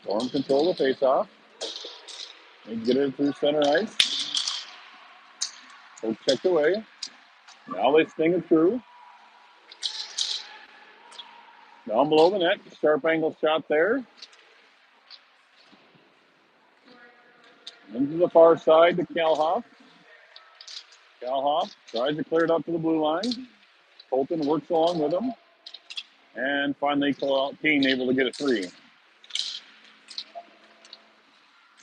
Storm control the faceoff. They get it through center ice. Poke checked away. Now they sting it through. Down below the net. Sharp angle shot there. Into the far side to Kalhoff. Kalhoff tries to clear it up to the blue line. Colton works along with him. And finally, Keane able to get a 3.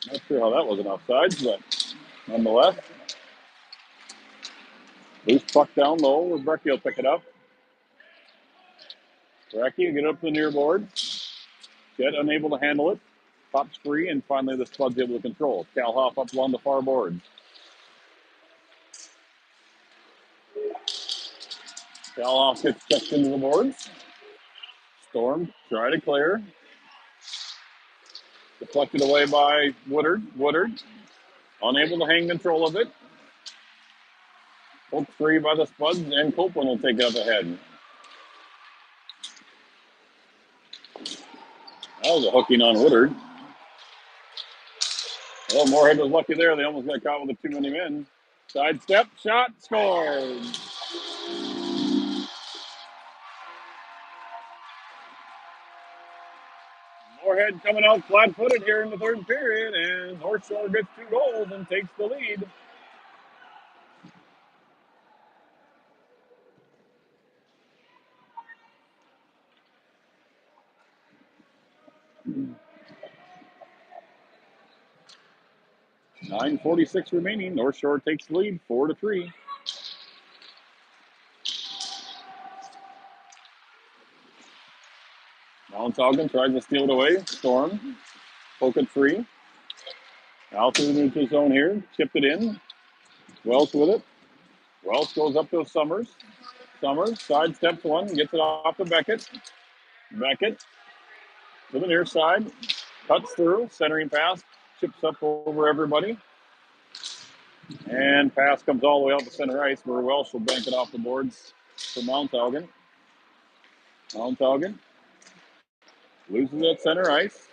Not sure how that was an offside, but nonetheless. Loose puck down low. Brecky will pick it up. Brecky get up to the near board. Jet unable to handle it. Pops free, and finally the Spud's able to control. Kalhoff up along the far board. Kalhoff gets checked into the boards. Storm try to clear. Deflected away by Woodard. Woodard unable to hang control of it. Poked free by the Spuds, and Copeland will take it up ahead. That was a hooking on Woodard. Well, Moorhead was lucky there. They almost got caught with too many men. Sidestep, shot, scored. Moorhead coming out flat-footed here in the third period, and Northshore gets 2 goals and takes the lead. .9:46 remaining. Northshore takes the lead, 4-3. Mountaugen tries to steal it away. Storm, poke it free. Out through the neutral zone here. Chipped it in. Welsh with it. Welsh goes up to Summers. Summers sidesteps one, gets it off to Beckett. Beckett to the near side. Cuts through. Centering pass. Chips up over everybody. And pass comes all the way out to center ice where Welsh will bank it off the boards for Mountaugen. Mountaugen loses at center ice.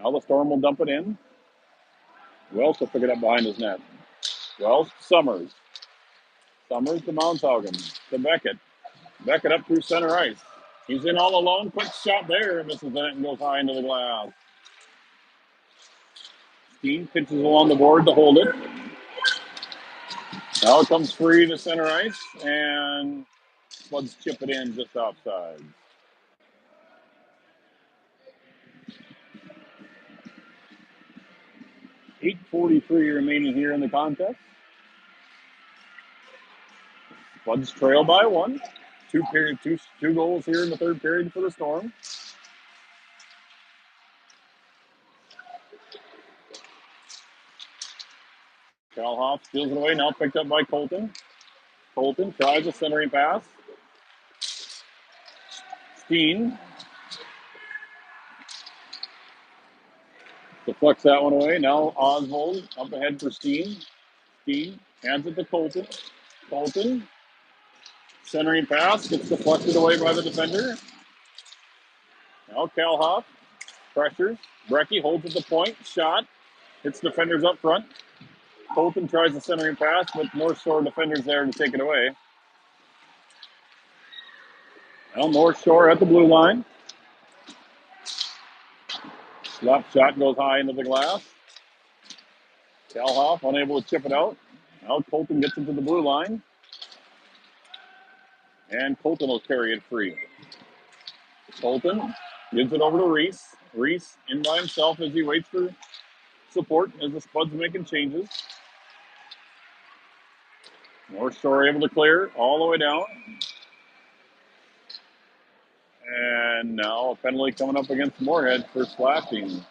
Now the Storm will dump it in. Welsh will pick it up behind his net. Welsh, Summers. Summers to Mountaugen. To Beckett. Beckett up through center ice. He's in all alone. Quick shot there. Misses the net and goes high into the glass. Steen pitches along the board to hold it. Now it comes free to center ice. And Spuds chip it in just offside. .8:43 remaining here in the contest. Spuds trail by 1. Two goals here in the third period for the Storm. Kalhoff steals it away, now picked up by Colton. Colton tries a centering pass. Steen deflects that one away. Now Oswald up ahead for Steen. Steen hands it to Colton. Colton, centering pass, gets deflected away by the defender. Now Kalhoff pressures. Brecky holds at the point. Shot. Hits defenders up front. Colton tries the centering pass, but North Shore defenders there to take it away. Now Northshore at the blue line. Left shot goes high into the glass. Kalhoff unable to chip it out. Now Colton gets into the blue line. And Colton will carry it free. Colton gives it over to Reese. Reese in by himself as he waits for support as the Spuds making changes. North Shore able to clear all the way down. And now a penalty coming up against Moorhead for slashing.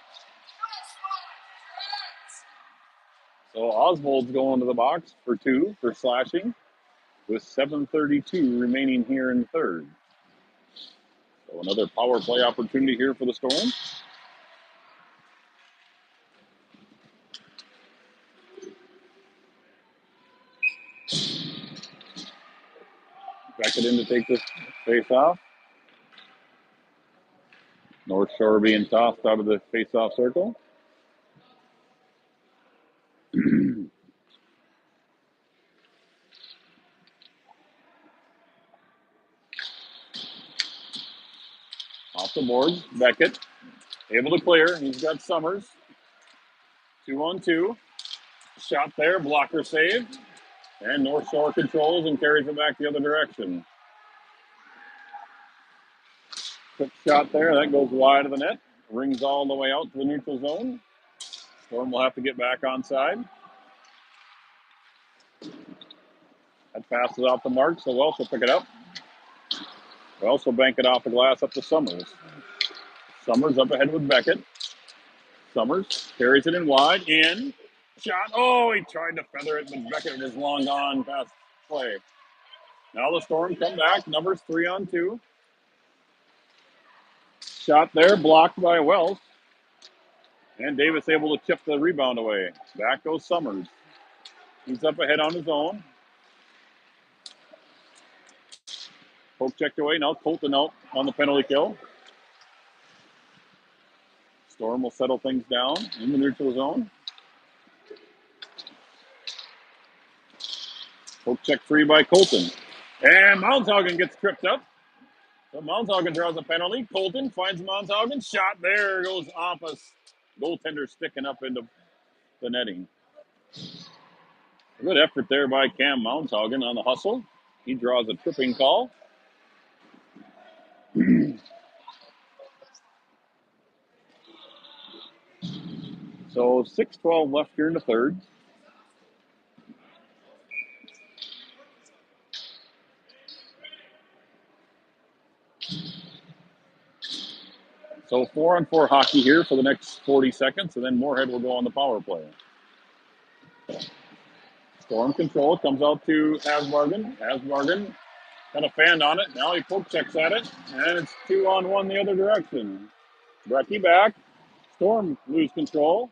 So Oswald's going to the box for 2 for slashing with 7:32 remaining here in the third. So another power play opportunity here for the Storm. Beckett in to take this face off. North Shore being tossed out of the face-off circle. Off the boards, Beckett able to clear. He's got Summers. 2-on-2. Shot there, blocker save. And North Shore controls and carries it back the other direction. Quick shot there, that goes wide of the net. Rings all the way out to the neutral zone. Storm will have to get back onside. That passes off the mark, so Welsh will pick it up. Welsh will bank it off the glass up to Summers. Summers up ahead with Beckett. Summers carries it in wide. In. Shot. Oh, he tried to feather it, but Beckett was long gone past play. Now the Storm come back. Numbers 3-on-2. Shot there, blocked by Welsh. And Davis able to chip the rebound away. Back goes Summers. He's up ahead on his own. Poke checked away. Now Colton out on the penalty kill. Storm will settle things down in the neutral zone. Poke check free by Colton. And Mounthaugen gets tripped up. So Mounthaugen draws a penalty. Colton finds Mounthaugen. Shot there goes off a goaltender sticking up into the netting. A good effort there by Cam Mounthaugen on the hustle. He draws a tripping call. So 6:12 left here in the third. So 4-on-4 hockey here for the next 40 seconds, and then Moorhead will go on the power play. Storm control comes out to Hasbargen. Hasbargen kind of fanned on it. Now he poke checks at it, and it's 2-on-1 the other direction. Brecky back. Storm lose control,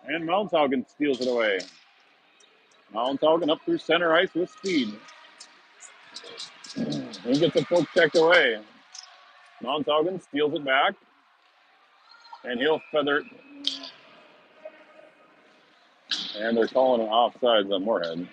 and Mounthaugen steals it away. Mounthaugen up through center ice with speed. He gets a poke checked away. Mounthaugen steals it back, and he'll feather it. And they're calling an offsides on Moorhead.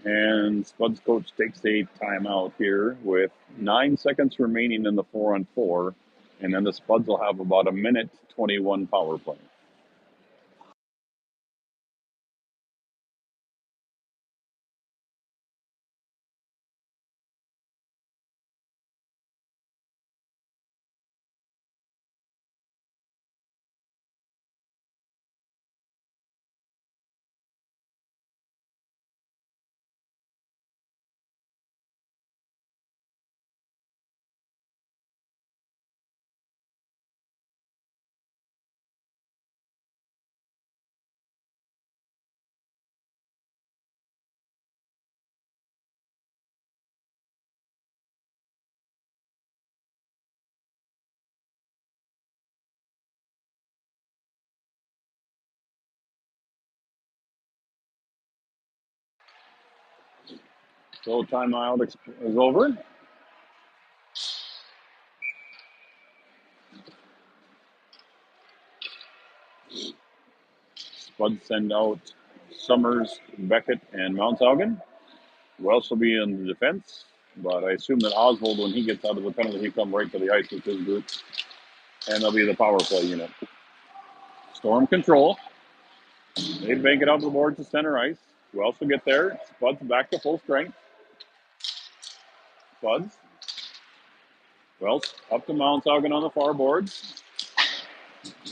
And Spud's coach takes a timeout here with 9 seconds remaining in the 4-on-4. And then the Spuds will have about a minute 21 power play. So timeout is over. Spuds send out Summers, Beckett, and Mounthaugen. Welsh will be in the defense, but I assume that Oswald, when he gets out of the penalty, he come right to the ice with his group, and they'll be the power play unit. Storm control. They bank it out the board to center ice. Welsh will get there. Spuds back to full strength. Spuds. Welsh up to Mounthaugen on the far boards.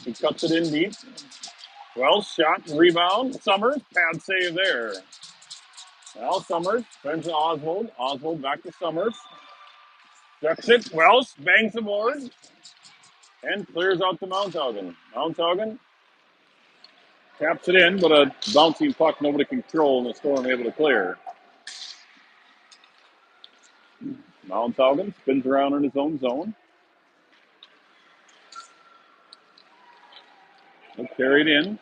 He cuts it in deep. Welsh shot, rebound. Summers, pad save there. Now Summers turns to Oswald. Oswald back to Summers. Ducks it. Welsh bangs the board and clears out to Mounthaugen. Mounthaugen taps it in, but a bouncing puck nobody can control, and the Storm able to clear. Mounthaugen spins around in his own zone. He'll carry it in.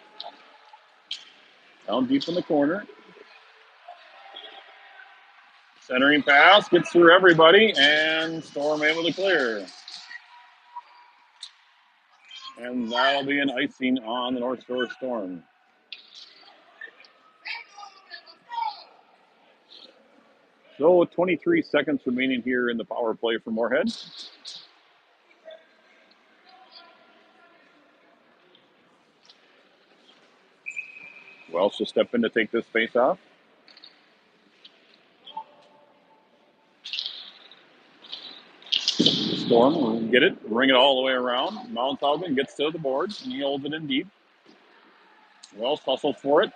Down deep in the corner. Centering pass, gets through everybody, and Storm able to clear. And that'll be an icing on the Northshore Storm. So 23 seconds remaining here in the power play for Moorhead. Welsh will step in to take this face off. Storm will get it, ring it all the way around. Mounthaugen gets to the board, and he holds it in deep. Welsh hustles for it.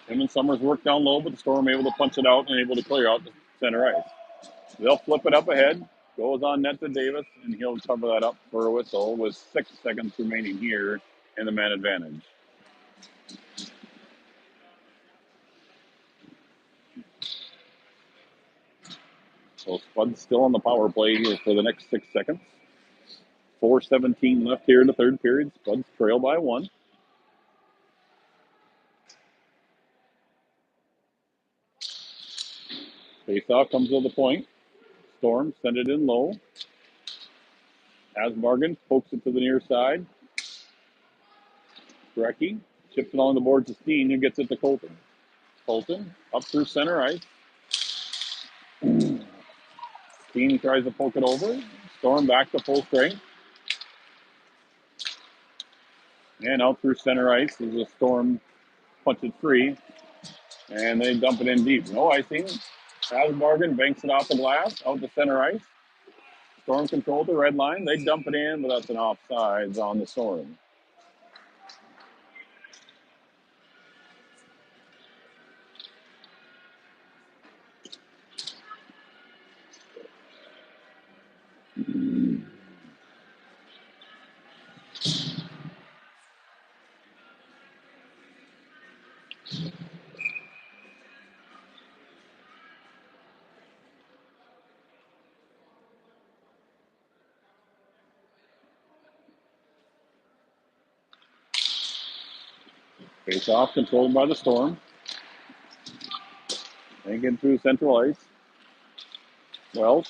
Him and Summers work down low, but the Storm able to punch it out and able to clear out the center ice. They'll flip it up ahead. Goes on net to Davis, and he'll cover that up for a whistle with 6 seconds remaining here in the man advantage. So Spud's still on the power play here for the next 6 seconds. 4:17 left here in the third period. Spuds trail by 1. Face-off comes to the point. Storm send it in low. Asmargan pokes it to the near side. Brecky chips it along the board to Steen, who gets it to Colton. Colton up through center ice. Steen tries to poke it over. Storm back to full strength. And out through center ice as the Storm punch it free. And they dump it in deep. No icing. Asmargan banks it off the glass, out to center ice. Storm control the red line. They dump it in, but that's an offsides on the Storm. Face off controlled by the Storm. They get through central ice. Welsh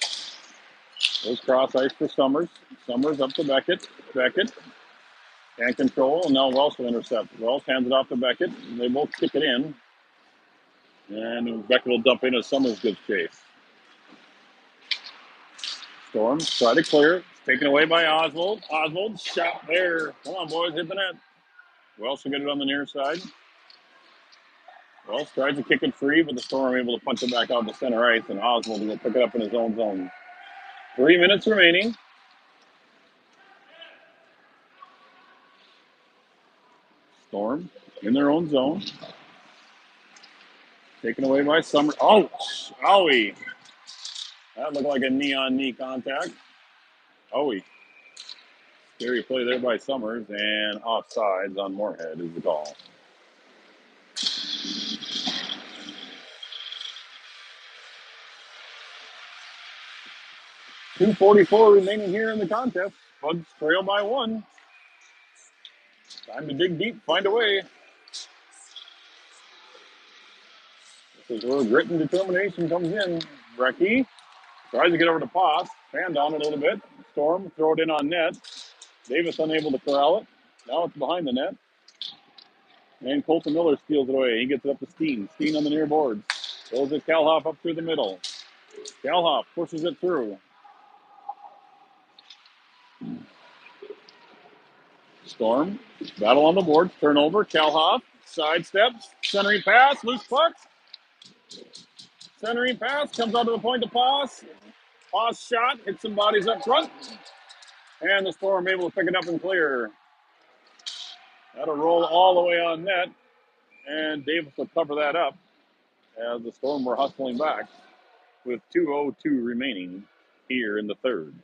goes cross ice for Summers. Summers up to Beckett. Beckett can't control, and now Welsh will intercept. Welsh hands it off to Beckett. They both kick it in. And Beckett will dump in as Summers gives chase. Storm try to clear. It's taken away by Oswald. Oswald shot there. Come on, boys, hit the net. Welsh will get it on the near side. Welsh tries to kick it free, but the Storm are able to punch it back out to center ice, and Oswald will pick it up in his own zone. 3 minutes remaining. Storm in their own zone. Taken away by Summers. Oh, owie. That looked like a knee-on-knee contact. Owie. Scary play there by Summers, and offsides on Moorhead is the call. .244 remaining here in the contest. Bugs trail by 1. Time to dig deep, find a way. This is where grit and determination comes in. Brecky tries to get over to Poss. Fan down a little bit. Storm, throw it in on net. Davis unable to corral it. Now it's behind the net. And Colton Miller steals it away. He gets it up to Steen. Steen on the near boards. Throws it Kalhoff up through the middle. Kalhoff pushes it through. Storm, battle on the board, turnover. Kalhoff, sidesteps, centering pass, loose puck. Centering pass, comes out to the point to Pass. Pass shot, hits some bodies up front. And the Storm able to pick it up and clear. That'll roll all the way on net. And Davis will cover that up as the Storm were hustling back with 2:02 remaining here in the third.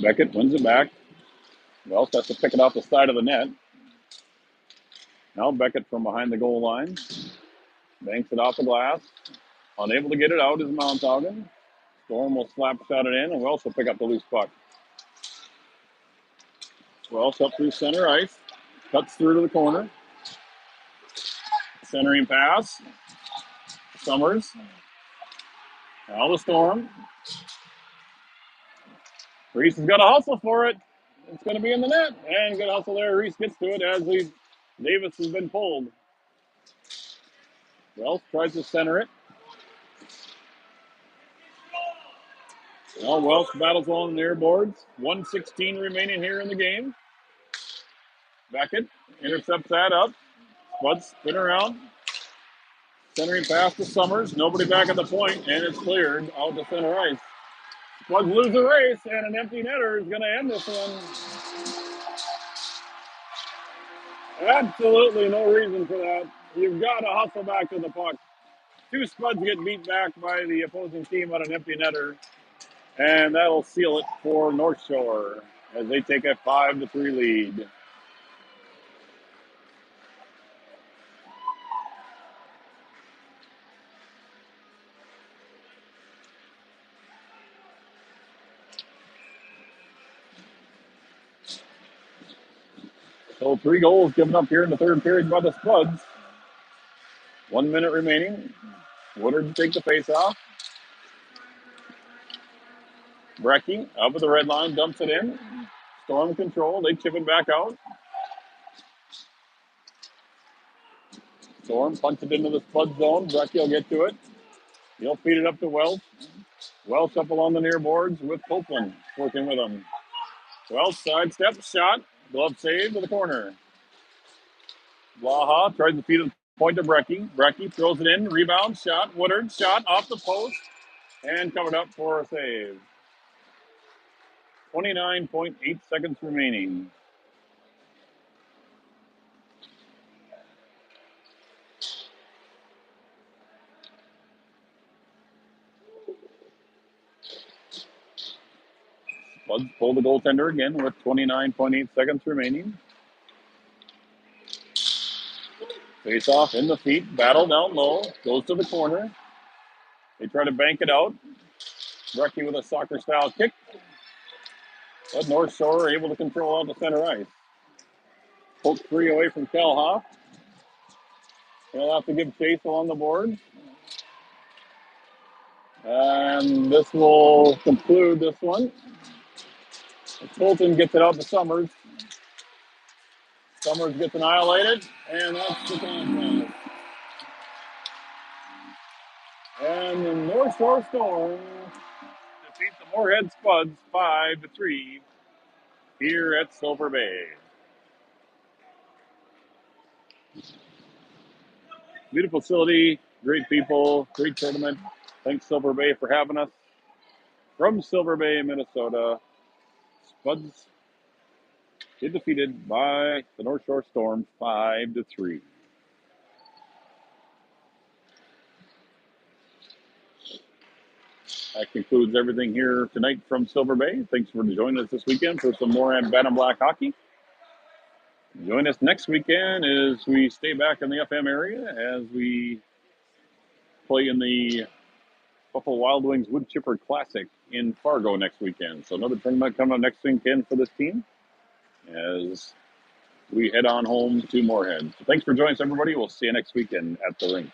Beckett wins it back. Wells has to pick it off the side of the net. Now Beckett from behind the goal line. Banks it off the glass. Unable to get it out is Mounthaugen. Storm will slap shot it in, and Wells will pick up the loose puck. Wells up through center ice. Cuts through to the corner. Centering pass. Summers. Now the Storm. Reese has got to hustle for it. It's going to be in the net. And good hustle there. Reese gets to it as Davis has been pulled. Wells tries to center it. Well, Wells battles on the near boards. 1:16 remaining here in the game. Beckett intercepts that up. Spud spin around. Centering pass to Summers. Nobody back at the point, and it's cleared out to center ice. Spuds lose the race, and an empty netter is going to end this one. Absolutely no reason for that. You've got to hustle back to the puck. Two Spuds get beat back by the opposing team on an empty netter, and that'll seal it for Northshore as they take a 5-3 lead. So 3 goals given up here in the third period by the Spuds. 1 minute remaining. Woodard to take the face-off. Brecky up at the red line, dumps it in. Storm control. They chip it back out. Storm punts it into the Spud zone. Brecky will get to it. He'll feed it up to Welch. Welch up along the near boards with Copeland working with him. Welch sidestep, shot. Glove save to the corner. Blaha tries to feed it point to Brecky. Brecky throws it in. Rebound, shot. Woodard, shot off the post. And covered up for a save. 29.8 seconds remaining. Spuds pull the goaltender again with 29.8 seconds remaining. Face off in the feet, battle down low, goes to the corner. They try to bank it out. Brecky with a soccer style kick. But North Shore able to control out the center ice. Poke 3 away from Kalhoff. He'll have to give chase along the board. And this will conclude this one. Colton gets it out to Summers. Summers gets annihilated, and that's the contest. And the North Shore Storm defeat the Moorhead Spuds 5-3 here at Silver Bay. Beautiful facility, great people, great tournament. Thanks Silver Bay for having us. From Silver Bay, Minnesota, Spuds get defeated by the North Shore Storm 5-3. That concludes everything here tonight from Silver Bay. Thanks for joining us this weekend for some more Bantam Black hockey. Join us next weekend as we stay back in the FM area as we play in the Buffalo Wild Wings Wood Chipper Classic in Fargo next weekend. So another tournament coming up next weekend for this team as we head on home to Moorhead. So thanks for joining us, everybody. We'll see you next weekend at the rink.